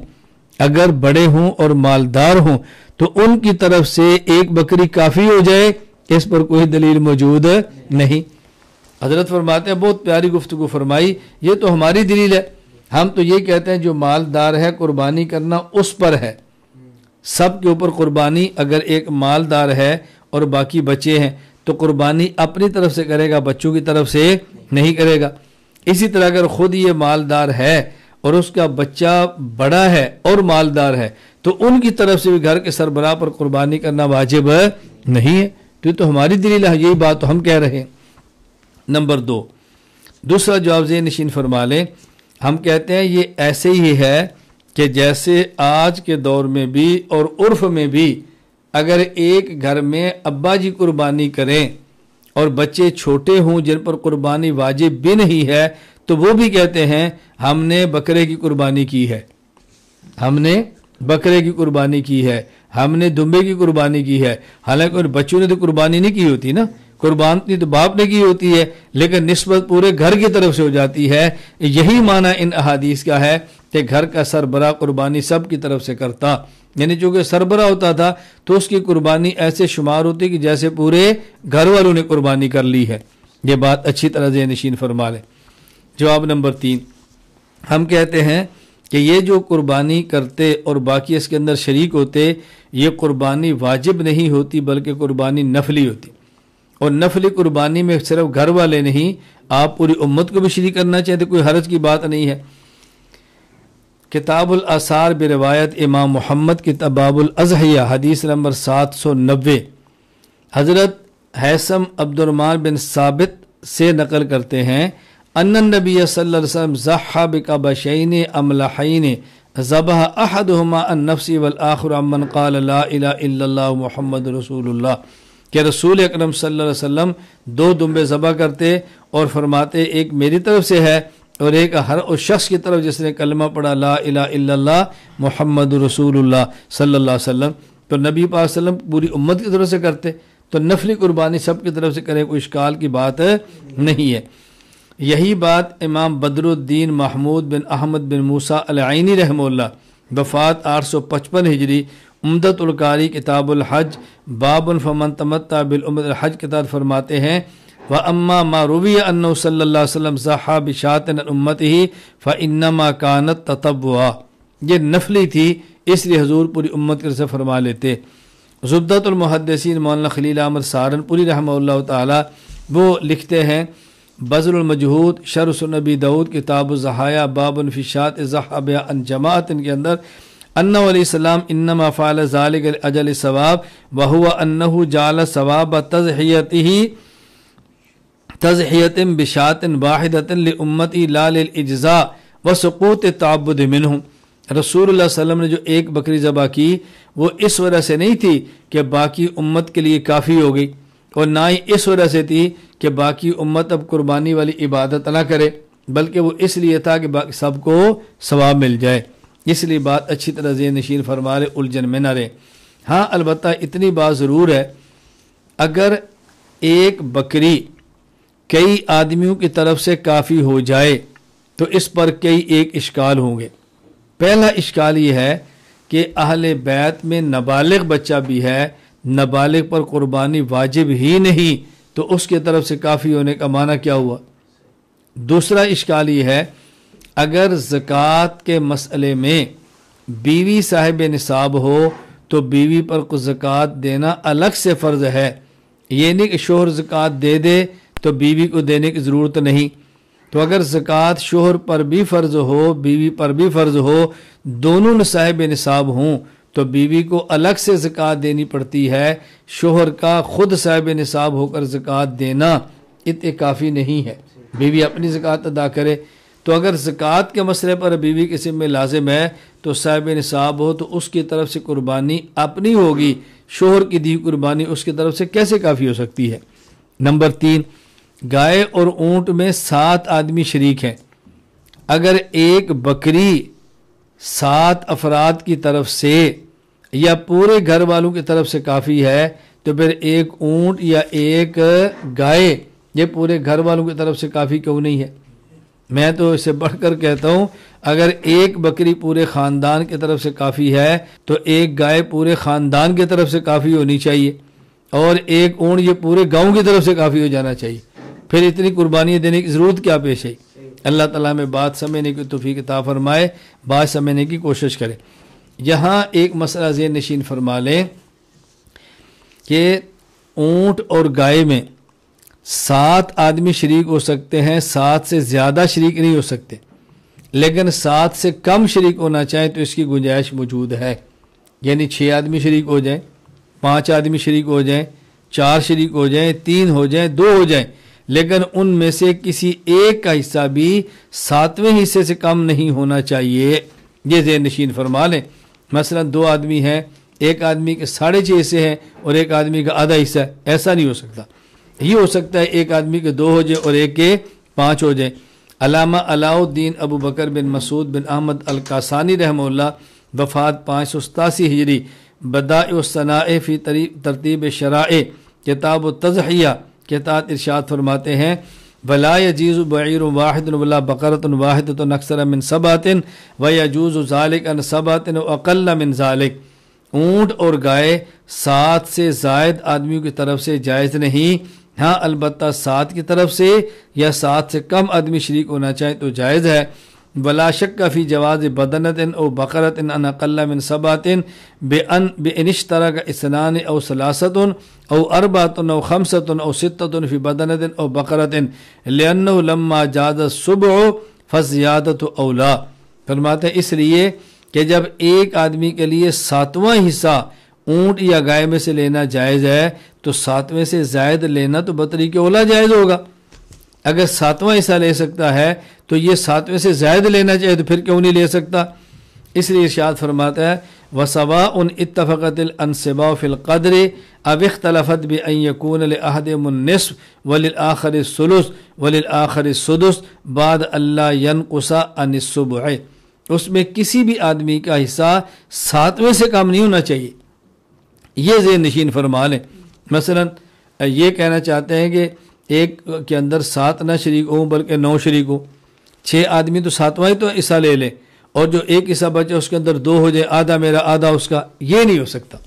اگر بڑے ہوں اور مالدار ہوں تو ان کی طرف سے ایک بکری کافی ہو جائے، اس پر کوئی دلیل موجود نہیں۔ حضرت فرماتے ہیں بہت پیاری گفتگو فرمائی، یہ تو ہماری دلیل ہے، ہم تو یہ کہتے ہیں جو مالدار ہے قربانی کرنا اس پر ہے، سب کے اوپر قربانی، اگر ایک مالدار ہے اور باقی بچے ہیں تو قربانی اپنی طرف سے کرے گا، بچوں کی طرف سے نہیں کرے گا۔ اسی طرح اگر خود یہ مالدار ہے اور اس کا بچہ بڑا ہے اور مالدار ہے تو ان کی طرف سے بھی گھر کے سربراہ پر قربانی کرنا واجب نہیں ہے، تو یہ تو ہماری دلیل ہے، یہی بات تو ہم کہہ رہے ہیں۔ نمبر دو، دوسرا جواب ذہن نشین فرما لیں، ہم کہتے ہیں یہ ایسے ہی ہے کہ جیسے آج کے دور میں بھی اور عرف میں بھی اگر ایک گھر میں ابا جی قربانی کریں اور بچے چھوٹے ہوں جن پر قربانی واجب بھی نہیں ہے تو وہ بھی کہتے ہیں ہم نے بکرے کی قربانی کی ہے، ہم نے بکرے کی قربانی کی ہے، ہم نے دمبے کی قربانی کی ہے، حالانکہ بچوں نے تو قربانی نہیں کی ہوتی نا، قربانی تو باپ نے کی ہوتی ہے لیکن نسبت پورے گھر کی طرف سے ہو جاتی ہے۔ یہی معنی ان احادیث کا ہے کہ گھر کا سربراہ قربانی سب کی طرف سے کرتا، یعنی چونکہ سربراہ ہوتا تھا تو اس کی قربانی ایسے شمار ہوتی کہ جیسے پورے گھر والوں نے قربانی کر لی ہے۔ یہ بات اچھی طرح ذہن نشین فرما لیں۔ جواب نمبر 3، ہم کہتے ہیں کہ یہ جو قربانی کرتے اور باقی اس کے اندر شریک ہوتے یہ قربانی واجب نہیں ہوتی بلکہ قربانی نفلی ہوتی، اور نفلی قربانی میں صرف گھر والے نہیں آپ پوری امت کو بھی شریک کرنا چاہتے، کوئی حرج کی بات نہیں ہے۔ کتاب الاثار بروایت امام محمد کتاب باب الاضحیہ حدیث نمبر 790 حضرت حیثم عبد الرحمن بن ثابت سے نقل کرتے ہیں ان النبی صلی اللہ علیہ وسلم ضحى بقبشین املحین ذبح احدہما عن نفسی والآخر عمن قال لا الہ الا اللہ محمد رسول اللہ، کہ رسول اکرم صلی اللہ علیہ وسلم دو دمبے ذبح کرتے اور فرماتے ایک میری طرف سے ہے اور ایک ہر اس شخص کی طرف جس نے کلمہ پڑھا لا الہ الا اللہ محمد رسول اللہ صلی اللہ علیہ وسلم۔ تو نبی پاک صلی اللہ علیہ وسلم پوری امت کی طرف سے کرتے، تو نفلی قربانی سب کی طرف سے کرے، کوئی اشکال کی بات نہیں ہے۔ یہی بات امام بدر الدین محمود بن احمد بن موسیٰ العینی رحمہ اللہ، وفات 855 ہجری، عمدۃ القاری کتاب الحج، باب فمن تمتع بالعمرۃ الحج کے تحت فرماتے ہیں وَأَمَّا مَا رُوِيَ أَنَّهُ صلی اللہ علیہ وسلم ضحى بشاة عن امته فإنما كانت تطوعا، یہ نفلی تھی اس لیے حضور پوری امت کے سے فرما لیتے۔ زبدۃ المحدثین مولانا خلیل احمد سہارنپوری رحمہ اللہ تعالی وہ لکھتے ہیں بذل المجہود شرح سنن ابی داؤد کتاب الضحایا باب فی شاة ضحى بها عن جماعت کے اندر انہ علیہ السلام انما فعل ذلك لاجل ثواب وهو انه جعل ثواب تضحیۃ بشاة واحدۃ لامتی لا للاجزاء وسقوط التعبد منهم۔ رسول اللہ صلی اللہ علیہ وسلم نے جو ایک بکری ذبح کی وہ اس وجہ سے نہیں تھی کہ باقی امت کے لیے کافی ہو گئی، اور نہ ہی اس وجہ سے تھی کہ باقی امت اب قربانی والی عبادت نہ کرے، بلکہ وہ اس لیے تھا کہ باقی سب کو ثواب مل جائے۔ اس لیے بات اچھی طرح ذہن نشین فرما رہے، الجھن میں نہ رہے۔ ہاں البتہ اتنی بات ضرور ہے، اگر ایک بکری کئی آدمیوں کی طرف سے کافی ہو جائے تو اس پر کئی ایک اشکال ہوں گے۔ پہلا اشکال یہ ہے کہ اہل بیت میں نابالغ بچہ بھی ہے، نابالغ پر قربانی واجب ہی نہیں، تو اس کی طرف سے کافی ہونے کا معنی کیا ہوا؟ دوسرا اشکال یہ ہے اگر زکوٰۃ کے مسئلے میں بیوی صاحب نصاب ہو تو بیوی پر کو زکوٰۃ دینا الگ سے فرض ہے، یہ نہیں کہ شوہر زکوٰۃ دے دے تو بیوی کو دینے کی ضرورت نہیں۔ تو اگر زکوٰۃ شوہر پر بھی فرض ہو بیوی پر بھی فرض ہو، دونوں صاحب نصاب ہوں تو بیوی کو الگ سے زکوٰۃ دینی پڑتی ہے، شوہر کا خود صاحب نصاب ہو کر زکوٰۃ دینا اتنے کافی نہیں ہے، بیوی اپنی زکوٰۃ ادا کرے۔ تو اگر زکوٰۃ کے مسئلے پر بیوی کے ذمہ لازم ہے تو صاحب نصاب ہو تو اس کی طرف سے قربانی اپنی ہوگی، شوہر کی دی قربانی اس کی طرف سے کیسے کافی ہو سکتی ہے؟ نمبر 3، گائے اور اونٹ میں 7 آدمی شریک ہیں، اگر ایک بکری 7 افراد کی طرف سے یا پورے گھر والوں کی طرف سے کافی ہے تو پھر ایک اونٹ یا ایک گائے یہ پورے گھر والوں کی طرف سے کافی کیوں نہیں ہے؟ میں تو اس سے بڑھ کر کہتا ہوں اگر ایک بکری پورے خاندان کی طرف سے کافی ہے تو ایک گائے پورے خاندان کی طرف سے کافی ہونی چاہیے، اور ایک اونٹ یہ پورے گاؤں کی طرف سے کافی ہو جانا چاہیے، پھر اتنی قربانی دینے کی ضرورت کیا پیش ہے؟ اللہ تعالیٰ میں بات سمجھنے کی توفیق عطا فرمائے، بات سمجھنے کی کوشش کرے۔ یہاں ایک مسئلہ ذہن نشین فرما لیں کہ اونٹ اور گائے میں 7 آدمی شریک ہو سکتے ہیں، 7 سے زیادہ شریک نہیں ہو سکتے، لیکن 7 سے کم شریک ہونا چاہیں تو اس کی گنجائش موجود ہے، یعنی 6 آدمی شریک ہو جائیں، 5 آدمی شریک ہو جائیں، 4 شریک ہو جائیں، 3 ہو جائیں، 2 ہو جائیں، لیکن ان میں سے کسی ایک کا حصہ بھی 7ویں حصے سے کم نہیں ہونا چاہیے، یہ ذہن نشین فرما لیں۔ مثلا 2 آدمی ہیں، ایک آدمی کے 6.5 حصے ہیں اور ایک آدمی کا آدھا حصہ ہے، ایسا نہیں ہو سکتا۔ یہ ہو سکتا ہے ایک آدمی کے 2 ہو جائیں اور ایک کے 5 ہو جائیں۔ علامہ علاء الدین ابو بکر بن مسعود بن احمد القاسانی رحمہ اللہ، وفات 587 ہجری، بدائع الصنائع فی ترتیب شرائع کتاب التضحیہ کے تحت ارشاد فرماتے ہیں ولا يجوز بعیر واحد ولا بقرۃ واحدۃ اکثر من 7 ويجوز ذلك عن 7 واقل من ذلك، اونٹ اور گائے 7 سے زائد آدمیوں کی طرف سے جائز نہیں، ہاں البتہ 7 کی طرف سے یا 7 سے کم آدمی شریک ہونا چاہیں تو جائز ہے۔ ولا شک فی جواز بدنۃ او بقرۃ ان اقل من 7 بان اشترک اثنان او ثلاثۃ او اربعۃ او خمسۃ او ستۃ فی بدنۃ او بقرۃ لانه لما جاز السبع فزیادۃ اولا، فرماتے ہیں اس لیے کہ جب ایک آدمی کے لیے 7واں حصہ اونٹ یا گائے میں سے لینا جائز ہے تو 7ویں سے زائد لینا تو بطریق اولا جائز ہوگا۔ اگر 7واں حصہ لے سکتا ہے تو یہ 7ویں سے زائد لینا چاہے تو پھر کیوں نہیں لے سکتا؟ اس لیے ارشاد فرماتا ہے وَسَوَاءٌ اتَّفَقَتِ الْأَنْصِبَاءُ فِي الْقَدْرِ أَوْ اخْتَلَفَتْ بِأَنْ يَكُونَ لِأَحَدِهِمُ النِّصْفُ وَلِلْآخَرِ الثُّلُثُ وَلِلْآخَرِ السُّدُسُ بعد أَلَّا يَنْقُصَ عَنِ السُّبُعِ، اس میں کسی بھی آدمی کا حصہ 7ویں سے کم نہیں ہونا چاہیے. یہ ذہن نشین فرما لیں. مثلا یہ کہنا چاہتے ہیں کہ ایک کے اندر 7 نہ شریک ہوں بلکہ 9 شریک ہوں، 6 آدمی تو 7واں ہی تو حصہ لے لیں، اور جو ایک حصہ بچے اس کے اندر 2 ہو جائے، آدھا میرا آدھا اس کا. یہ نہیں ہو سکتا،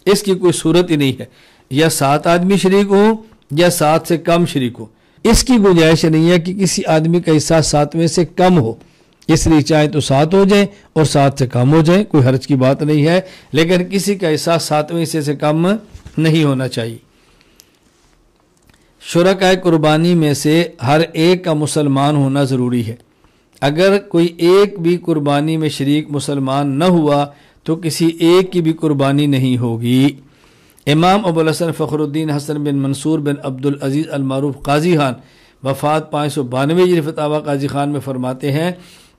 اس کی کوئی صورت ہی نہیں ہے. یا 7 آدمی شریک ہوں یا 7 سے کم شریک ہو، اس کی گنجائش نہیں ہے کہ کسی آدمی کا حصہ 7ویں سے کم ہو. اس لیے چاہے تو 7 ہو جائیں اور 7 سے کم ہو جائیں، کوئی حرج کی بات نہیں ہے، لیکن کسی کا حصہ 7ویں حصے سے کم نہیں ہونا چاہیے. شرکائے قربانی میں سے ہر ایک کا مسلمان ہونا ضروری ہے. اگر کوئی ایک بھی قربانی میں شریک مسلمان نہ ہوا تو کسی ایک کی بھی قربانی نہیں ہوگی. امام ابو الحسن فخر الدین حسن بن منصور بن عبدالعزیز المعروف قاضی خان وفات 592 ہجری فتاوی قاضی خان میں فرماتے ہیں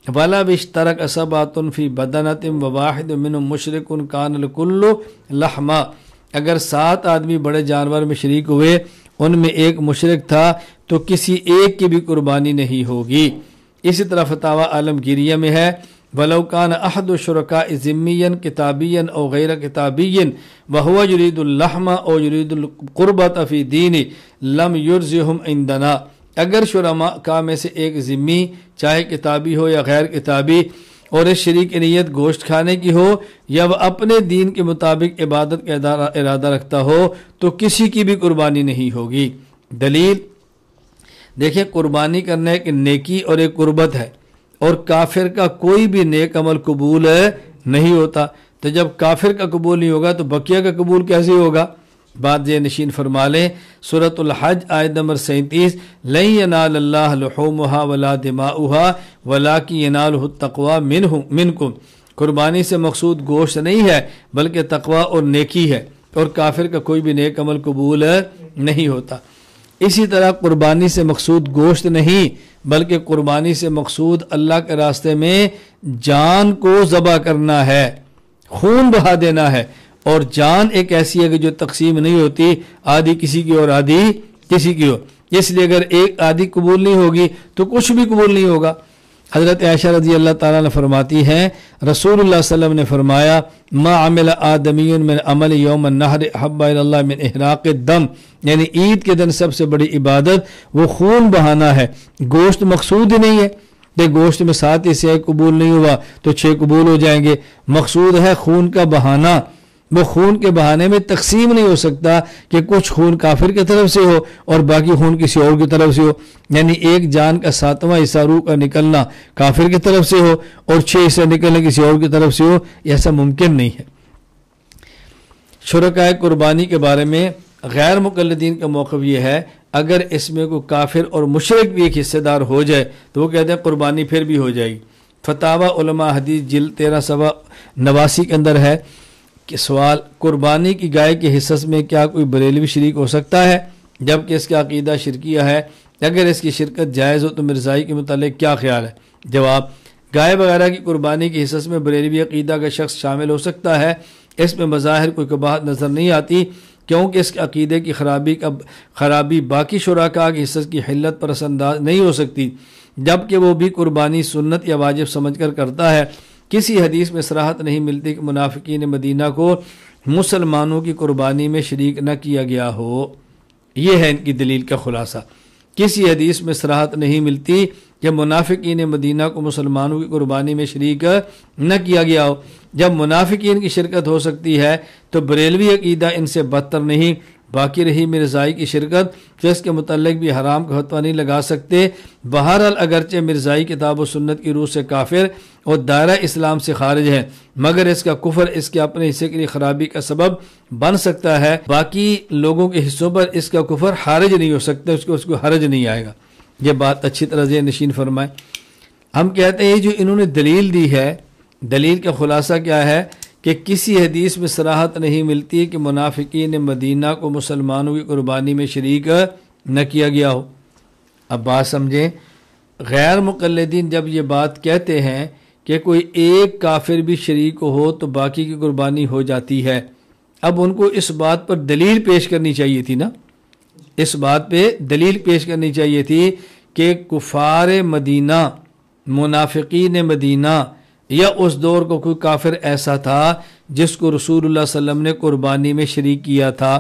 وَلَا بِشْتَرَكَ سَبْعَةٌ فِي بَدَنَةٍ وَوَاحِدٌ مِّنْهُمْ مُشْرِكٌ كَانَ الْكُلُّ لَحْمًا، اگر 7 آدمی بڑے جانور میں شریک ہوئے، ان میں ایک مشرک تھا تو کسی ایک کی بھی قربانی نہیں ہوگی. اسی طرح فتاوی عالمگیریہ میں ہے وَلَوْ كَانَ أَحَدُ الشُّرَكَاءِ ذِمِّيًّا كِتَابِيًّا أَوْ غَيْرَ كِتَابِيٍّ وَهُوَ يُرِيدُ اللَّحْمَ أَوْ يُرِيدُ الْقُرْبَةَ فِي دِينِهِ لَمْ يُرْزِهُمْ عِنْدَنَا. اگر شرکاء میں سے ایک ذمی چاہے کتابی ہو یا غیر کتابی اور اس شریک نیت گوشت کھانے کی ہو یا وہ اپنے دین کے مطابق عبادت کا ارادہ رکھتا ہو تو کسی کی بھی قربانی نہیں ہوگی. دلیل دیکھیں، قربانی کرنا ایک نیکی اور ایک قربت ہے، اور کافر کا کوئی بھی نیک عمل قبول نہیں ہوتا. تو جب کافر کا قبول نہیں ہوگا تو بقیہ کا قبول کیسے ہوگا؟ بات یہ نشین فرما لیں، سورۃ الحج آیت نمبر 37 لَن يَنَالَ اللَّهَ لُحُومُهَا وَلَا دِمَاؤُهَا وَلَٰكِن يَنَالُهُ التَّقْوَىٰ مِنْكُمْ. قربانی سے مقصود گوشت نہیں ہے بلکہ تقوی اور نیکی ہے، اور کافر کا کوئی بھی نیک عمل قبول نہیں ہوتا. اسی طرح قربانی سے مقصود گوشت نہیں بلکہ قربانی سے مقصود اللہ کے راستے میں جان کو ذبح کرنا ہے، خون بہا دینا ہے. اور جان ایک ایسی ہے کہ جو تقسیم نہیں ہوتی، آدھی کسی کی اور آدھی کسی کی ہو. اس لیے اگر ایک آدھی قبول نہیں ہوگی تو کچھ بھی قبول نہیں ہوگا. حضرت عائشہ رضی اللہ تعالیٰ نے فرماتی ہیں رسول اللہ صلی اللہ علیہ وسلم نے فرمایا ما عمل آدمی من عمل یوم النحر احب الی اللہ من احراق الدم، یعنی عید کے دن سب سے بڑی عبادت وہ خون بہانا ہے. گوشت مقصود ہی نہیں ہے کہ گوشت میں 7 حصے قبول نہیں ہوا تو 6 قبول ہو جائیں گے. مقصود ہے خون کا بہانا. وہ خون کے بہانے میں تقسیم نہیں ہو سکتا کہ کچھ خون کافر کی طرف سے ہو اور باقی خون کسی اور کی طرف سے ہو، یعنی ایک جان کا 7واں حصہ روح کا نکلنا کافر کی طرف سے ہو اور 6 حصے نکلنے کسی اور کی طرف سے ہو، ایسا ممکن نہیں ہے. شرکائے قربانی کے بارے میں غیر مقلدین کا موقف یہ ہے اگر اس میں کوئی کافر اور مشرک بھی ایک حصے دار ہو جائے تو وہ کہتے ہیں قربانی پھر بھی ہو جائے گی. فتاوی علماء حدیث جلد 1389 کے اندر ہے کہ سوال قربانی کی گائے کے حصص میں کیا کوئی بریلوی شریک ہو سکتا ہے جبکہ اس کا عقیدہ شرکیہ ہے؟ اگر اس کی شرکت جائز ہو تو مرزائی کے متعلق کیا خیال ہے؟ جواب، گائے وغیرہ کی قربانی کے حصص میں بریلوی عقیدہ کا شخص شامل ہو سکتا ہے. اس میں بظاہر کوئی قباحت نظر نہیں آتی کیونکہ اس کے عقیدے کی خرابی باقی شرکاء کے حصص کی حلت پر اثر انداز نہیں ہو سکتی، جبکہ وہ بھی قربانی سنت یا واجب سمجھ کر کرتا ہے. کسی حدیث میں صراحت نہیں ملتی کہ منافقین مدینہ کو مسلمانوں کی قربانی میں شریک نہ کیا گیا ہو. یہ ہے ان کی دلیل کا خلاصہ. کسی حدیث میں صراحت نہیں ملتی کہ منافقین مدینہ کو مسلمانوں کی قربانی میں شریک نہ کیا گیا ہو. جب منافقین کی شرکت ہو سکتی ہے تو بریلوی عقیدہ ان سے بدتر نہیں. باقی رہی مرزائی کی شرکت تو اس کے متعلق بھی حرام کا فتویٰ نہیں لگا سکتے. بہرحال اگرچہ مرزائی کتاب و سنت کی روح سے کافر اور دائرہ اسلام سے خارج ہے مگر اس کا کفر اس کے اپنے حصے کے لیے خرابی کا سبب بن سکتا ہے. باقی لوگوں کے حصوں پر اس کا کفر حارج نہیں ہو سکتا، اس کو حرج نہیں آئے گا. یہ بات اچھی طرح سے نشین فرمائیں. ہم کہتے ہیں جو انہوں نے دلیل دی ہے، دلیل کا خلاصہ کیا ہے کہ کسی حدیث میں صراحت نہیں ملتی کہ منافقین مدینہ کو مسلمانوں کی قربانی میں شریک نہ کیا گیا ہو. اب بات سمجھیں، غیر مقلدین جب یہ بات کہتے ہیں کہ کوئی ایک کافر بھی شریک ہو تو باقی کی قربانی ہو جاتی ہے۔ اب ان کو اس بات پر دلیل پیش کرنی چاہیے تھی نا، اس بات پہ دلیل پیش کرنی چاہیے تھی کہ کفار مدینہ، منافقین مدینہ یا اس دور کو کوئی کافر ایسا تھا جس کو رسول اللہ صلی اللہ علیہ وسلم نے قربانی میں شریک کیا تھا،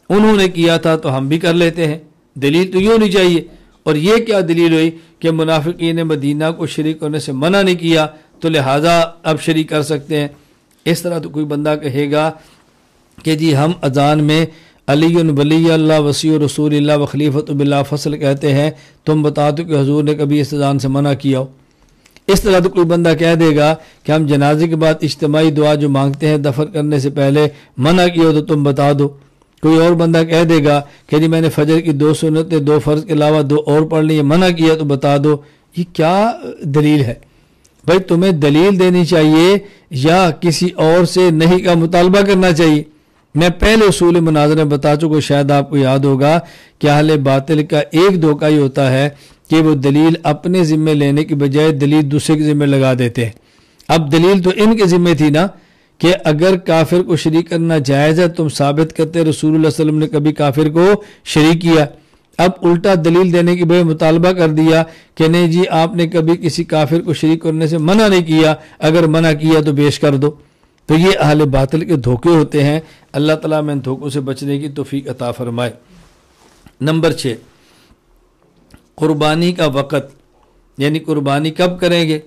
انہوں نے کیا تھا تو ہم بھی کر لیتے ہیں۔ دلیل تو یہ ہونی چاہیے۔ اور یہ کیا دلیل ہوئی کہ منافقین مدینہ کو شریک کرنے سے منع نہیں کیا تو لہٰذا اب شریک کر سکتے ہیں۔ اس طرح تو کوئی بندہ کہے گا کہ جی ہم اذان میں علی ولی اللہ وسیع رسول اللہ و خلیفۃ باللہ فصل کہتے ہیں، تم بتا دو کہ حضور نے کبھی اس اذان سے منع کیا ہو۔ اس طرح تو کوئی بندہ کہہ دے گا کہ ہم جنازے کے بعد اجتماعی دعا جو مانگتے ہیں دفن کرنے سے پہلے منع کیا ہو تو تم بتا دو۔ کوئی اور بندہ کہہ دے گا کہ جی میں نے فجر کی 2 سنتیں 2 فرض کے علاوہ 2 اور پڑھ لی، منع کیا تو بتا دو۔ یہ کیا دلیل ہے بھائی؟ تمہیں دلیل دینی چاہیے یا کسی اور سے نہیں کا مطالبہ کرنا چاہیے؟ میں پہلے اصول مناظرہ بتا چکا، شاید آپ کو یاد ہوگا کہ اہل باطل کا ایک دھوکہ ہی ہوتا ہے کہ وہ دلیل اپنے ذمے لینے کی بجائے دلیل دوسرے کے ذمے لگا دیتے ہیں۔ اب دلیل تو ان کے ذمے تھی نا کہ اگر کافر کو شریک کرنا جائز ہے، تم ثابت کرتے رسول اللہ صلی اللہ علیہ وسلم نے کبھی کافر کو شریک کیا۔ اب الٹا دلیل دینے کی بجائے مطالبہ کر دیا کہ نہیں جی آپ نے کبھی کسی کافر کو شریک کرنے سے منع نہیں کیا، اگر منع کیا تو پیش کر دو۔ تو یہ اہل باطل کے دھوکے ہوتے ہیں۔ اللہ تعالیٰ میں ان دھوکوں سے بچنے کی توفیق عطا فرمائے۔ نمبر 6، قربانی کا وقت، یعنی قربانی کب کریں گے؟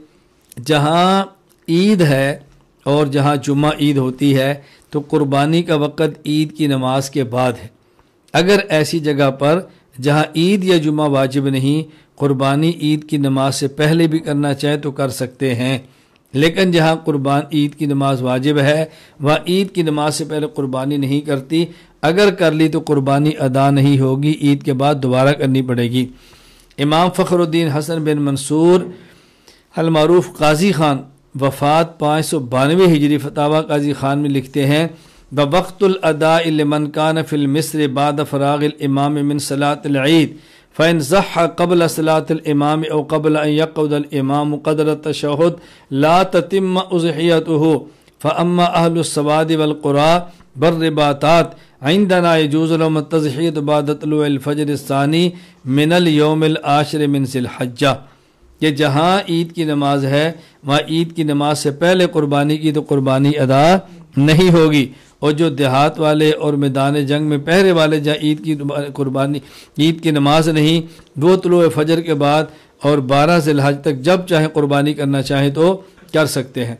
جہاں عید ہے اور جہاں جمعہ عید ہوتی ہے تو قربانی کا وقت عید کی نماز کے بعد ہے۔ اگر ایسی جگہ پر جہاں عید یا جمعہ واجب نہیں، قربانی عید کی نماز سے پہلے بھی کرنا چاہے تو کر سکتے ہیں، لیکن جہاں قربان عید کی نماز واجب ہے وہاں عید کی نماز سے پہلے قربانی نہیں کرتی، اگر کر لی تو قربانی ادا نہیں ہوگی، عید کے بعد دوبارہ کرنی پڑے گی۔ امام فخر الدین حسن بن منصور المعروف قاضی خان وفات 592 ہجری فتاوی قاضی خان میں لکھتے ہیں بوقت الاداء لمن کان فی المصر بعد فراغ الامام من صلاة العید فإن ضحى قبل صلاة الامام او قبل ان يقعد الامام قدر التشہد لا تتم اضحیته فاما اهل السواد والقرى بالرباطات عندنا يجوز لهم التضحیۃ بعد طلوع الفجر الثانی من اليوم العاشر من ذی الحجہ، کہ جہاں عید کی نماز ہے وہاں عید کی نماز سے پہلے قربانی کی تو قربانی ادا نہیں ہوگی، اور جو دیہات والے اور میدان جنگ میں پہرے والے جہاں عید کی نماز نہیں، وہ طلوع فجر کے بعد اور 12 ذی الحج تک جب چاہیں قربانی کرنا چاہیں تو کر سکتے ہیں۔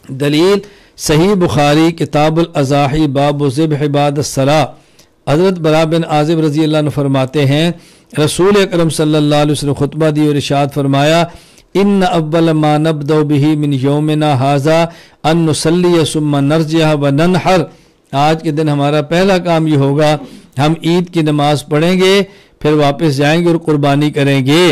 دلیل صحیح بخاری کتاب الاضاحی باب ذبح بعد الصلاۃ، حضرت برا بن عازب رضی اللہ عنہ فرماتے ہیں رسول اکرم صلی اللہ علیہ وسلم خطبہ دی اور ارشاد فرمایا ان اول ما نبدأ به من یومنا ھذا ان نصلی ثم نرجع وننحر، آج کے دن ہمارا پہلا کام یہ ہوگا ہم عید کی نماز پڑھیں گے، پھر واپس جائیں گے اور قربانی کریں گے۔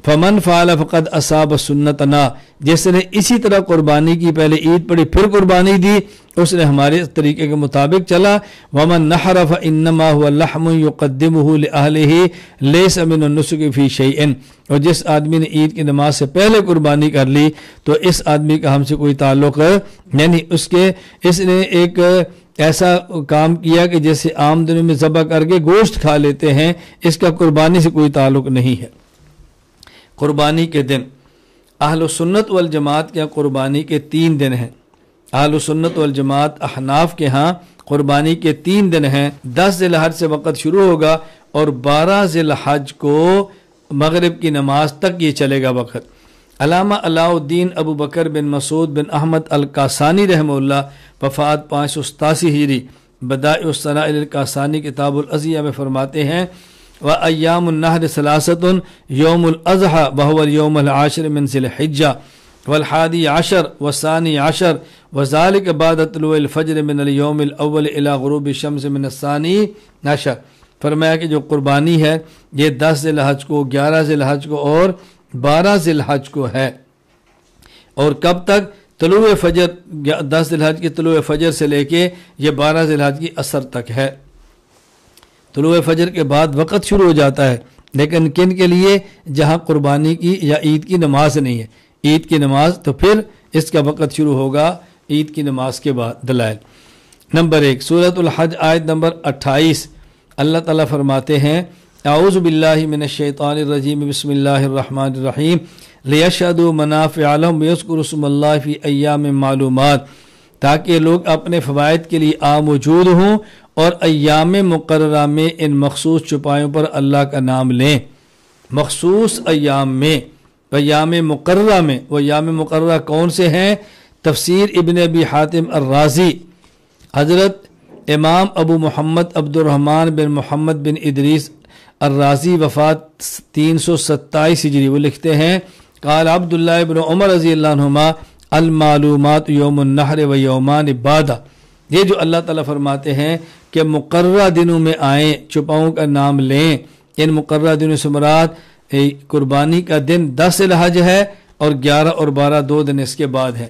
فمن فعل فقد اصاب سنتنا، جس نے اسی طرح قربانی کی، پہلے عید پڑھی پھر قربانی دی، اس نے ہمارے طریقے کے مطابق چلا۔ ومن نحر فانما هو لحم يقدمه لاهله ليس من النسك في شيء، اور جس آدمی نے عید کی نماز سے پہلے قربانی کر لی تو اس آدمی کا ہم سے کوئی تعلق، یعنی اس نے ایک ایسا کام کیا کہ جیسے عام دنوں میں ذبح کر کے گوشت کھا لیتے ہیں، اس کا قربانی سے کوئی تعلق نہیں ہے۔ قربانی کے دن اہل سنت والجماعت کے قربانی کے 3 دن ہیں۔ اہل سنت والجماعت احناف کے ہاں قربانی کے 3 دن ہیں۔ 10 ذی الحج سے وقت شروع ہوگا اور 12 ذی الحج کو مغرب کی نماز تک یہ چلے گا وقت۔ علامہ علاء الدین ابو بکر بن مسعود بن احمد القاسانی رحمہ اللہ وفات 587 ہجری بدائع الصنائع القاسانی کتاب العزیہ میں فرماتے ہیں وَأَيَّامُ النَّحْرِ ثَلَاثَةٌ يَوْمُ الْأَضْحَى وَهُوَ الْيَوْمُ الْعَاشِرُ مِنْ ذِي الْحِجَّةِ وَالْحَادِي عَشَرُ وَالثَّانِي عَشَرُ وَذَلِكَ بَعْدَ طُلُوعِ الْفَجْرِ مِنَ الْيَوْمِ الْأَوَّلِ إِلَى غُرُوبِ الشَّمْسِ مِنَ الثَّانِي عَشَرِ، فرمایا کہ جو قربانی ہے یہ 10 ذی الحج کو، 11 ذی الحج کو اور 12 ذی الحج کو ہے، اور کب تک؟ طلوع فجر، 10 ذی الحج کی طلوع فجر سے لے کے یہ 12 ذی الحج کی عصر تک ہے۔ طلوع فجر کے بعد وقت شروع ہو جاتا ہے، لیکن کن کے لیے؟ جہاں قربانی کی یا عید کی نماز نہیں ہے۔ عید کی نماز، تو پھر اس کا وقت شروع ہوگا عید کی نماز کے بعد۔ دلائل نمبر 1 سورۃ الحج آیت نمبر 28، اللہ تعالیٰ فرماتے ہیں اعوذ باللہ من الشیطان الرجیم بسم اللہ الرحمن الرحیم لیشہدوا منافع لہم ویذکروا اسم اللہ فی ایام معلومات، تاکہ لوگ اپنے فوائد کے لیے موجود ہوں اور ایام مقررہ میں ان مخصوص چوپایوں پر اللہ کا نام لیں۔ مخصوص ایام میں، ایام مقررہ میں، وہ ایام مقررہ کون سے ہیں؟ تفسیر ابن ابی حاتم الرازی، حضرت امام ابو محمد عبد الرحمن بن محمد بن ادریس الرازی، وفات 327 ہجری، وہ لکھتے ہیں قال عبداللہ ابن عمر رضی اللہ عنہما المعلومات یوم النحر و یومان بعدہ، یہ جو اللہ تعالیٰ فرماتے ہیں کہ مقررہ دنوں میں آئیں، چوپاؤں کا نام لیں، ان مقررہ دنوں سے مراد قربانی کا دن 10 ذی الحج ہے اور 11 اور 12 2 دن اس کے بعد ہیں۔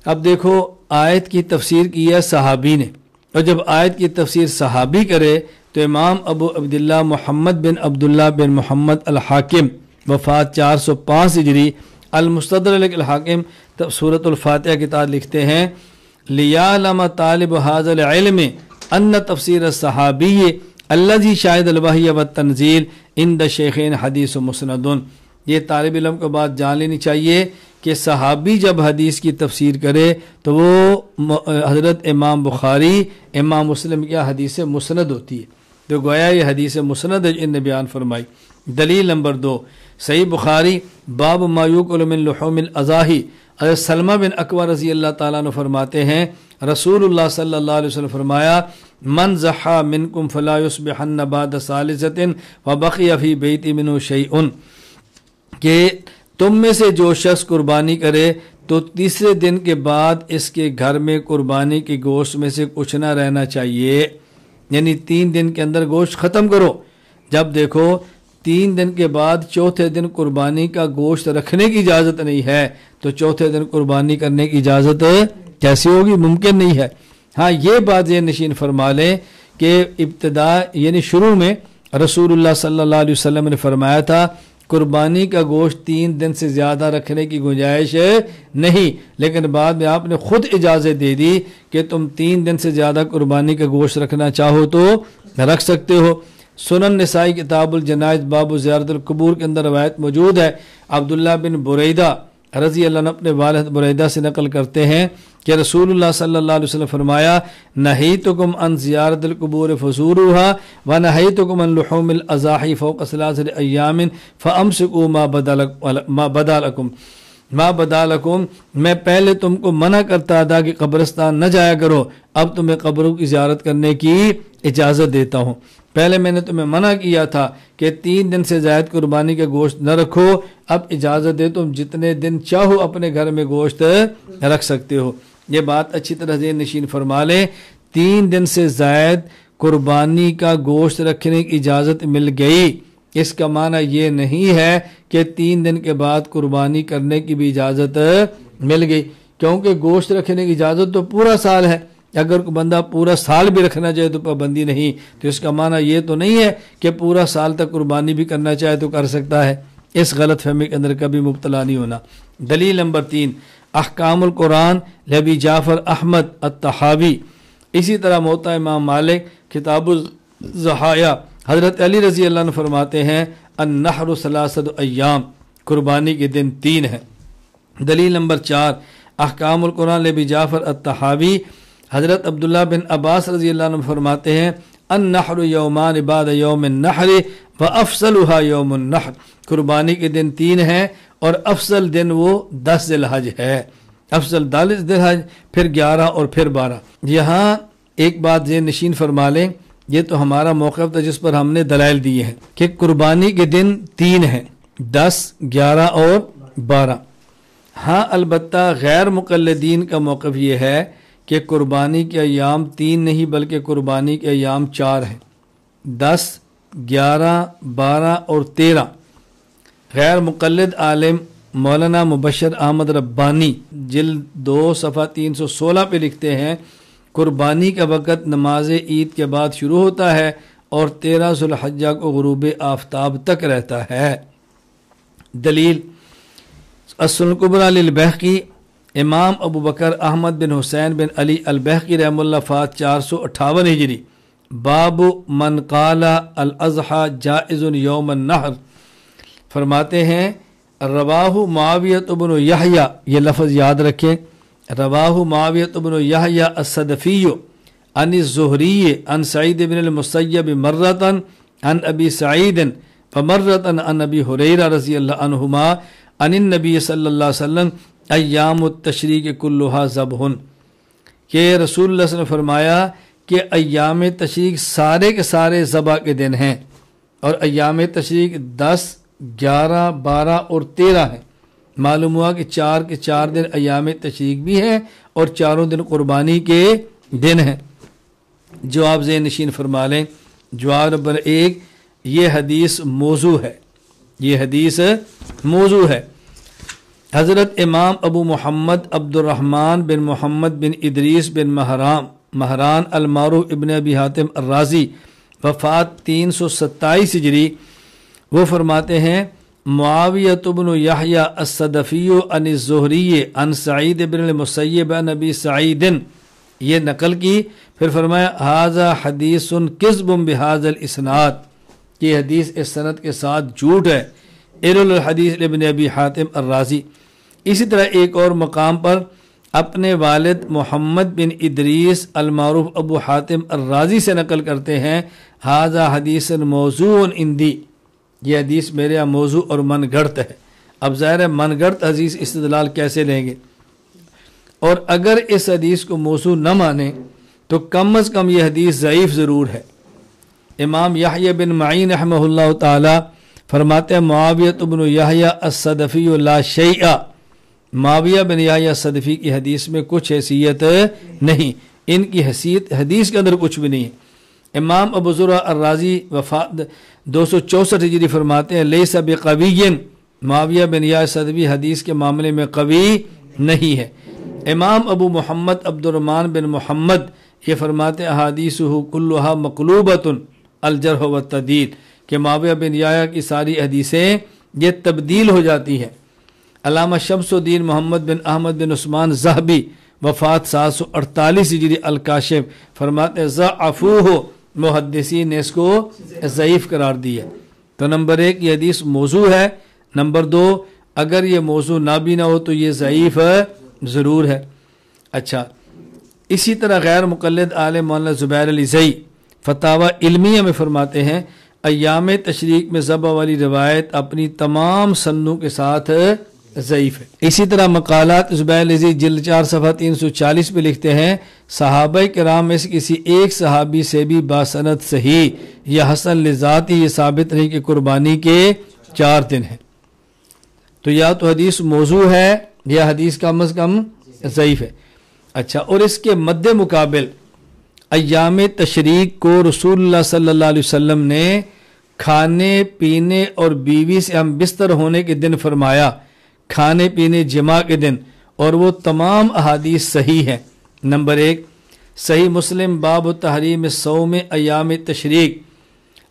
اب دیکھو آیت کی تفسیر کی ہے صحابی نے، اور جب آیت کی تفسیر صحابی کرے تو امام ابو عبداللہ محمد بن عبداللہ بن محمد الحاکم، وفات 405 ہجری، المستدرک الحاکم سورۃ الفاتحہ کی تعداد لکھتے ہیں لیعلم طالب هذا العلم ان تفسیر الصحابی الذی شاہد الوحی والتنزیل عند شیخین حدیث مسند، یہ طالب علم کو بات جان لینی چاہیے کہ صحابی جب حدیث کی تفسیر کرے تو وہ حضرت امام بخاری، امام مسلم کی حدیث مسند ہوتی ہے، تو گویا یہ حدیث مسند ہے ان نے بیان فرمائی۔ دلیل نمبر 2 صحیح بخاری باب ما یؤکل من لحوم الاضاحی، حضرت سلمہ بن اکوع رضی اللہ تعالیٰ عنہ فرماتے ہیں رسول اللہ صلی اللہ علیہ وسلم فرمایا من ضحی منکم فلا یصبحن بعد ثالثۃ وبقی فی بیت منہ شیء، کہ تم میں سے جو شخص قربانی کرے تو تیسرے دن کے بعد اس کے گھر میں قربانی کے گوشت میں سے کچھ نہ رہنا چاہیے، یعنی 3 دن کے اندر گوشت ختم کرو۔ جب دیکھو 3 دن کے بعد چوتھے دن قربانی کا گوشت رکھنے کی اجازت نہیں ہے تو چوتھے دن قربانی کرنے کی اجازت کیسی ہوگی؟ ممکن نہیں ہے۔ ہاں یہ بات یہ نشین فرما لیں کہ ابتدا یعنی شروع میں رسول اللہ صلی اللہ علیہ وسلم نے فرمایا تھا قربانی کا گوشت 3 دن سے زیادہ رکھنے کی گنجائش نہیں، لیکن بعد میں آپ نے خود اجازت دے دی کہ تم 3 دن سے زیادہ قربانی کا گوشت رکھنا چاہو تو رکھ سکتے ہو۔ سنن نسائی کتاب الجنائز باب زیارت القبور کے اندر روایت موجود ہے، عبداللہ بن بریدہ رضی اللہ عنہ اپنے والد بریدہ سے نقل کرتے ہیں کہ رسول اللہ صلی اللہ علیہ وسلم فرمایا نہیتکم عن زیارت القبور فزوروها ونہیتکم عن لحوم الاضاحی فوق 3 ایام فامسکوا ما بدا لکم، میں پہلے تم کو منع کرتا تھا کہ قبرستان نہ جایا کرو، اب تمہیں قبروں کی زیارت کرنے کی اجازت دیتا ہوں۔ پہلے میں نے تمہیں منع کیا تھا کہ 3 دن سے زائد قربانی کا گوشت نہ رکھو، اب اجازت دے تم جتنے دن چاہو اپنے گھر میں گوشت رکھ سکتے ہو۔ یہ بات اچھی طرح ذہن نشین فرما لیں، 3 دن سے زائد قربانی کا گوشت رکھنے کی اجازت مل گئی، اس کا معنی یہ نہیں ہے کہ 3 دن کے بعد قربانی کرنے کی بھی اجازت مل گئی، کیونکہ گوشت رکھنے کی اجازت تو پورا سال ہے، اگر کوئی بندہ پورا سال بھی رکھنا چاہے تو پابندی نہیں، تو اس کا معنی یہ تو نہیں ہے کہ پورا سال تک قربانی بھی کرنا چاہے تو کر سکتا ہے۔ اس غلط فہمی کے اندر کبھی مبتلا نہیں ہونا۔ دلیل نمبر 3 احکام القرآن لابی جعفر احمد الطحاوی، اسی طرح موطا امام مالک کتاب الضحایا، حضرت علی رضی اللہ عنہ فرماتے ہیں النحر 3 ایام، قربانی کے دن 3 ہیں۔ دلیل نمبر 4 احکام القرآن لابی جعفر الطحاوی، حضرت عبداللہ بن عباس رضی اللہ عنہ فرماتے ہیں النحر یومان بعد یوم النحر وافضلها یوم النحر، قربانی کے دن 3 ہیں اور افضل دن وہ 10 ذی الحج ہے، افضل 10 ذی الحج، پھر 11 اور پھر 12۔ یہاں ایک بات ذہن نشین فرما لیں، یہ تو ہمارا موقف تھا جس پر ہم نے دلائل دیے ہیں کہ قربانی کے دن 3 ہیں، 10، 11 اور 12۔ ہاں البتہ غیر مقلدین کا موقف یہ ہے کہ قربانی کے ایام 3 نہیں بلکہ قربانی کے ایام 4 ہیں، 10، 11، 12 اور 13۔ غیر مقلد عالم مولانا مبشر احمد ربانی جلد 2 صفحہ 316 پہ لکھتے ہیں قربانی کا وقت نماز عید کے بعد شروع ہوتا ہے اور 13 ذی الحجہ کو غروب آفتاب تک رہتا ہے۔ دلیل السنن الکبریٰ للبیہقی، امام ابو بکر احمد بن حسین بن علی البیہقی رحمہ اللہ فات 458 ہجری، باب من قال الاضحیٰ جائز یوم النحر، فرماتے ہیں رواہ معاویۃ بن یحییٰ، یہ لفظ یاد رکھیں، رواہ معاویۃ بن یحییٰ الصدفی عن الزہری عن سعید بن المسیب مرۃ عن ابی سعید فمرۃ عن ابی ہریرہ رضی اللہ عنہما عن النبی صلی اللہ علیہ وسلم ایام التشریق کلھا ذبح، کہ رسول اللہ صلی اللہ علیہ وسلم نے فرمایا کہ ایام تشریق سارے کے سارے ذبح کے دن ہیں، اور ایام تشریق 10، 11، 12 اور 13 ہیں۔ معلوم ہوا کہ 4 کے 4 دن ایام تشریق بھی ہیں اور چاروں دن قربانی کے دن ہیں۔ جواب ذہن نشین فرما لیں۔ جواب نمبر 1، یہ حدیث موضوع ہے، یہ حدیث موضوع ہے۔ حضرت امام ابو محمد عبد الرحمن بن محمد بن ادریس بن مہران المعروف ابن ابی حاتم الرازی وفات 327 ہجری، وہ فرماتے ہیں معاویۃ بن یحییٰ الصدفی عن الزہری عن سعید بن المسیب عن ابی سعید، یہ نقل کی، پھر فرمایا ھذا حدیث کذب بھذا الاسناد، یہ حدیث اس سند کے ساتھ جھوٹ ہے۔ علل الحدیث ابن ابی حاتم الرازی۔ اسی طرح ایک اور مقام پر اپنے والد محمد بن ادریس المعروف ابو حاتم الرازی سے نقل کرتے ہیں ھذا حدیث موضوع عندی، یہ حدیث میرے یہاں موضوع اور من گھڑت ہے۔ اب ظاہر ہے من گھڑت حدیث استدلال کیسے لیں گے، اور اگر اس حدیث کو موضوع نہ مانیں تو کم از کم یہ حدیث ضعیف ضرور ہے۔ امام یحییٰ بن معین رحمہ اللہ تعالی فرماتے ہیں معاویۃ بن یحییٰ الصدفی لا شیء، معاویہ بن یحییٰ الصدفی کی حدیث میں کچھ حیثیت نہیں، ان کی حیثیت حدیث کے اندر کچھ بھی نہیں ہے۔ امام ابو زرع الرازی وفات 264 ہجری فرماتے ہیں لیس بقوی، معاویہ بن یحییٰ الصدفی حدیث کے معاملے میں قوی نہیں ہے۔ امام ابو محمد عبد الرحمن بن محمد یہ فرماتے ہیں احادیثہ کلھا مقلوبۃ الجرح والتعدیل، کہ معاویہ بن یحییٰ کی ساری حدیثیں یہ تبدیل ہو جاتی ہیں۔ علامہ شمس الدین محمد بن احمد بن عثمان ذہبی وفات 748 ہجری الکاشف فرماتے ہیں ضعفوہ، محدثین نے اس کو ضعیف قرار دیا۔ تو نمبر 1 یہ حدیث موضوع ہے، نمبر 2 اگر یہ موضوع نہ بھی نہ ہو تو یہ ضعیف ضرور ہے۔ اچھا، اسی طرح غیر مقلد عالم مولانا زبیر علی زئی فتاوی علمیہ میں فرماتے ہیں ایام تشریق میں ذبح والی روایت اپنی تمام سندوں کے ساتھ ضعیف ہے۔ اسی طرح مقالات زبیر علی زئی جلد 4 صفحہ 340 پہ لکھتے ہیں صحابہ کرام میں سے کسی ایک صحابی سے بھی باسند صحیح یا حسن لذاتی یہ ثابت نہیں کہ قربانی کے 4 دن ہیں۔ تو یا تو حدیث موضوع ہے یا حدیث کم از کم ضعیف ہے۔ اچھا، اور اس کے مد مقابل ایام تشریق کو رسول اللہ صلی اللہ علیہ وسلم نے کھانے پینے اور بیوی سے ہم بستر ہونے کے دن فرمایا، کھانے پینے جماع کے دن، اور وہ تمام احادیث صحیح ہیں۔ نمبر 1 صحیح مسلم باب تحریم صوم ایام تشریق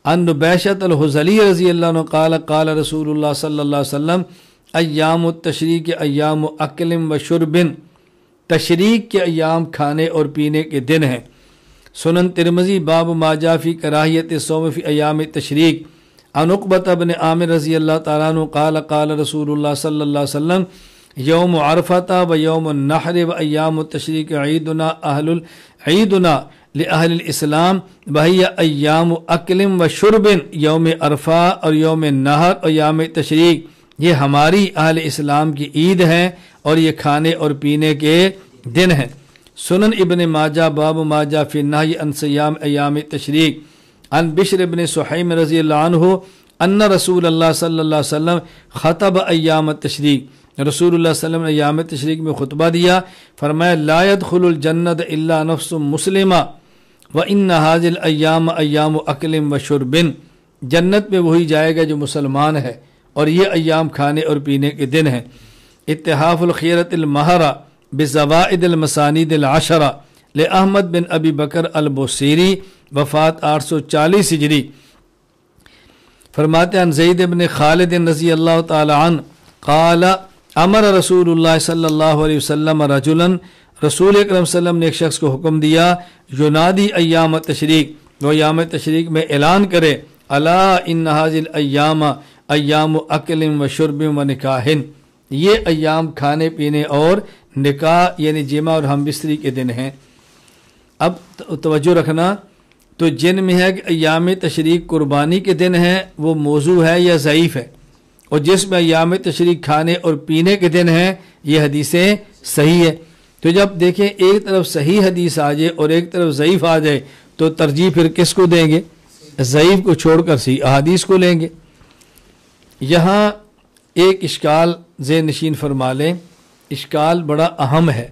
عن نبیشۃ الحذلی رضی اللہ عنہ قال قال رسول اللہ صلی اللہ علیہ وسلم ایام التشریق ایام اکل و شرب، تشریق کے ایام کھانے اور پینے کے دن ہیں۔ سنن ترمذی باب ما جاء فی کراہیت الصوم فی ایام تشریق عن عقبۃ بن عامر رضی اللہ تعالیٰ عنہ قال قال رسول اللہ صلی اللہ علیہ وسلم یوم عرفۃ و یوم النحر و ایام التشریق عیدنا لأہل الاسلام وہی ایام اکل و شرب، یوم عرفہ اور یوم نحر اور ایام تشریق یہ ہماری اہل اسلام کی عید ہیں اور یہ کھانے اور پینے کے دن ہیں۔ سنن ابن ماجہ باب ما جاء فی النہی عن صیام ایام تشریق عن بشر ابن سحیم رضی اللہ عنہ ان رسول اللہ صلی اللہ علیہ وسلم خطب ایام تشریق، رسول اللہ صلی اللہ علیہ وسلم نے ایام تشریق میں خطبہ دیا، فرمایا لا يدخل الجنت الا نفس مسلمہ وان هذه الايام ایام اکل و شرب، جنت میں وہی جائے گا جو مسلمان ہے اور یہ ایام کھانے اور پینے کے دن ہیں۔ اتحاف الخیرت المہرہ بزوائد المسانید العشرہ لأحمد بن ابی بکر البوصیری وفات 840 ہجری فرماتے ہیں زید بن خالد رضی اللہ تعالی عنہ قال امر رسول اللہ صلی اللہ علیہ وسلم رجلا، رسول اکرم صلی اللہ علیہ وسلم نے ایک شخص کو حکم دیا، ینادی ایام تشریق، وہ ایام تشریق میں اعلان کرے، الا ان ھذی الایام ایام اکل و شرب و نکاح، یہ ایام کھانے پینے اور نکاح یعنی جمع اور ہم بستری کے دن ہیں۔ اب توجہ رکھنا، تو جن میں ہے کہ ایام تشریق قربانی کے دن ہیں وہ موضوع ہے یا ضعیف ہے، اور جس میں ایام تشریق کھانے اور پینے کے دن ہیں یہ حدیثیں صحیح ہے۔ تو جب دیکھیں ایک طرف صحیح حدیث آ جائے اور ایک طرف ضعیف آ جائے تو ترجیح پھر کس کو دیں گے؟ ضعیف کو چھوڑ کر صحیح احادیث کو لیں گے۔ یہاں ایک اشکال ذہن نشین فرما لیں، اشکال بڑا اہم ہے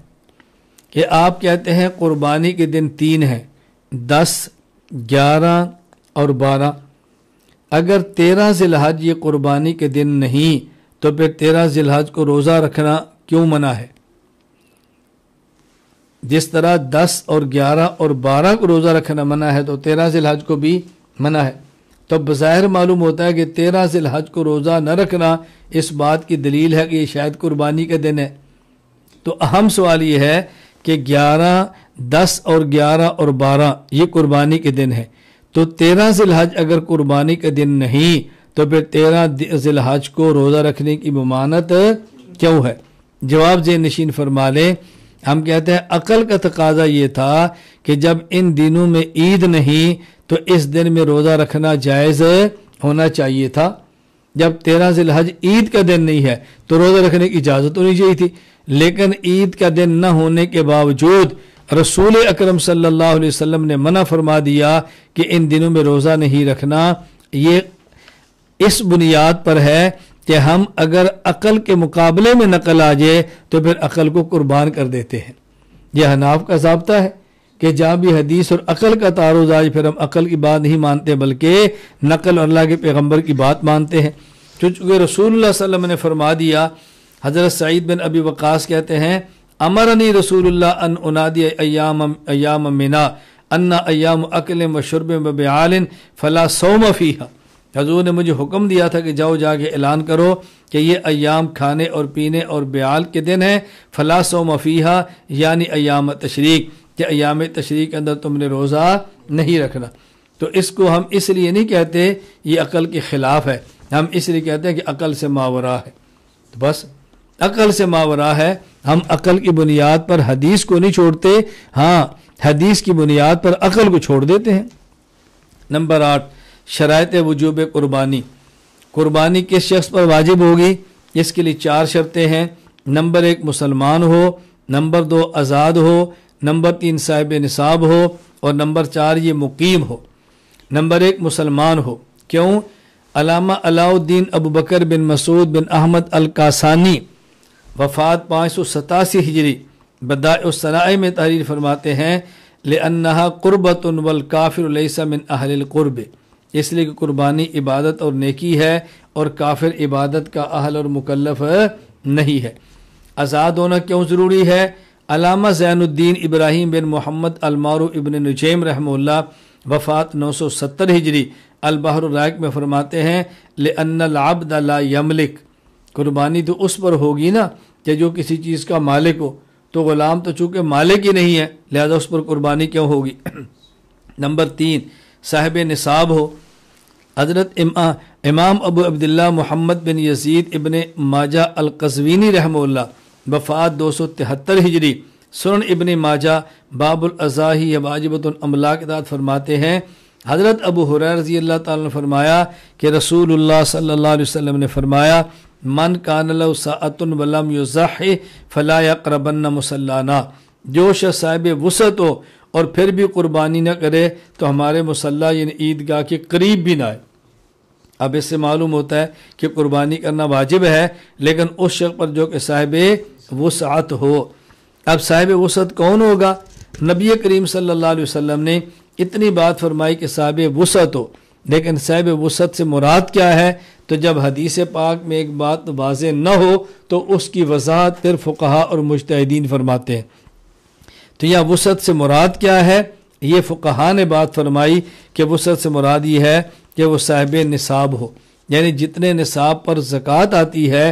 کہ آپ کہتے ہیں قربانی کے دن 3 ہیں، 10، 11 اور 12۔ اگر 13 ذی الحج یہ قربانی کے دن نہیں تو پھر 13 ذی الحج کو روزہ رکھنا کیوں منع ہے؟ جس طرح 10 اور 11 اور 12 کو روزہ رکھنا منع ہے تو 13 ذی الحج کو بھی منع ہے۔ تو بظاہر معلوم ہوتا ہے کہ 13 ذی الحج کو روزہ نہ رکھنا اس بات کی دلیل ہے کہ یہ شاید قربانی کا دن ہے۔ تو اہم سوال یہ ہے کہ 11، 10 اور 11 اور 12 یہ قربانی کے دن ہے، تو 13 ذی الحج اگر قربانی کا دن نہیں تو پھر 13 ذی الحج کو روزہ رکھنے کی ممانعت کیوں ہے؟ جواب ذہن نشین فرما لیں، ہم کہتے ہیں عقل کا تقاضا یہ تھا کہ جب ان دنوں میں عید نہیں تو اس دن میں روزہ رکھنا جائز ہونا چاہیے تھا۔ جب 13 ذی الحج عید کا دن نہیں ہے تو روزہ رکھنے کی اجازت ہونی چاہیے تھی، لیکن عید کا دن نہ ہونے کے باوجود رسول اکرم صلی اللہ علیہ وسلم نے منع فرما دیا کہ ان دنوں میں روزہ نہیں رکھنا۔ یہ اس بنیاد پر ہے کہ ہم اگر عقل کے مقابلے میں نقل آ جائے تو پھر عقل کو قربان کر دیتے ہیں۔ یہ حناف کا ضابطہ ہے کہ جہاں بھی حدیث اور عقل کا تعارض آئے پھر ہم عقل کی بات نہیں مانتے بلکہ نقل اور اللہ کے پیغمبر کی بات مانتے ہیں۔ چونکہ رسول اللہ صلی اللہ علیہ وسلم نے فرما دیا، حضرت سعید بن ابی وقاص کہتے ہیں امرنی رسول اللہ ان انادی ایام منا ان ایام اکل و شرب و بیعال فلا صوم فیہا، حضور نے مجھے حکم دیا تھا کہ جاؤ جا کے اعلان کرو کہ یہ ایام کھانے اور پینے اور بیعال کے دن ہیں، فلا صوم فیہا یعنی ایام تشریق، کہ ایام تشریق کے اندر تم نے روزہ نہیں رکھنا۔ تو اس کو ہم اس لیے نہیں کہتے یہ عقل کے خلاف ہے، ہم اس لیے کہتے ہیں کہ عقل سے ماورا ہے۔ تو بس عقل سے ماورا ہے، ہم عقل کی بنیاد پر حدیث کو نہیں چھوڑتے، ہاں حدیث کی بنیاد پر عقل کو چھوڑ دیتے ہیں۔ نمبر 8، شرائط وجوب قربانی۔ قربانی کس شخص پر واجب ہوگی؟ اس کے لیے 4 شرطیں ہیں۔ نمبر 1 مسلمان ہو، نمبر 2 آزاد ہو، نمبر 3 صاحب نصاب ہو، اور نمبر 4 یہ مقیم ہو۔ نمبر 1 مسلمان ہو، کیوں؟ علامہ علاء الدین ابو بکر بن مسعود بن احمد القاسانی وفات 587 ہجری بدائع الصنائع میں تحریر فرماتے ہیں لِأَنَّهَا قُرْبَةٌ وَالْكَافِرُ لَيْسَ مِنْ أَهْلِ الْقُرْبِ، اس لیے کہ قربانی عبادت اور نیکی ہے اور کافر عبادت کا اہل اور مکلف نہیں ہے۔ آزاد ہونا کیوں ضروری ہے؟ علامہ زین الدین ابراہیم بن محمد المعروف ابن نجیم رحمہ اللہ وفات 970 ہجری البحر الرائق میں فرماتے ہیں لِأَنَّ الْعَبْدَ لَا يَمْلِكُ، قربانی تو اس پر ہوگی نا کہ جو کسی چیز کا مالک ہو، تو غلام تو چونکہ مالک ہی نہیں ہے لہذا اس پر قربانی کیوں ہوگی۔ نمبر 3 صاحب نصاب ہو۔ حضرت امام ابو عبداللہ محمد بن یزید ابن ماجہ القزوینی رحمہ اللہ وفات 273 ہجری سنن ابن ماجہ باب الاضاحی واجبۃ الاملاک ذات فرماتے ہیں حضرت ابو ہریرہ رضی اللہ تعالیٰ نے فرمایا کہ رسول اللہ صلی اللہ علیہ وسلم نے فرمایا من کان لہ ساعۃ ولم یضحی فلا یقربن مصلانا، جو شخص صاحب وسعت ہو اور پھر بھی قربانی نہ کرے تو ہمارے مصلی یعنی عیدگاہ کے قریب بھی نہ آئے۔ اب اس سے معلوم ہوتا ہے کہ قربانی کرنا واجب ہے لیکن اس شخص پر جو کہ صاحب وسعت ہو۔ اب صاحب وسعت کون ہوگا؟ نبی کریم صلی اللہ علیہ وسلم نے اتنی بات فرمائی کہ صاحب وسعت ہو، لیکن صاحب وسعت سے مراد کیا ہے؟ تو جب حدیث پاک میں ایک بات واضح نہ ہو تو اس کی وضاحت پھر فقہا اور مجتہدین فرماتے ہیں۔ تو یہ وسعت سے مراد کیا ہے؟ یہ فقہا نے بات فرمائی کہ وسعت سے مراد یہ ہے کہ وہ صاحب نصاب ہو، یعنی جتنے نصاب پر زکوٰۃ آتی ہے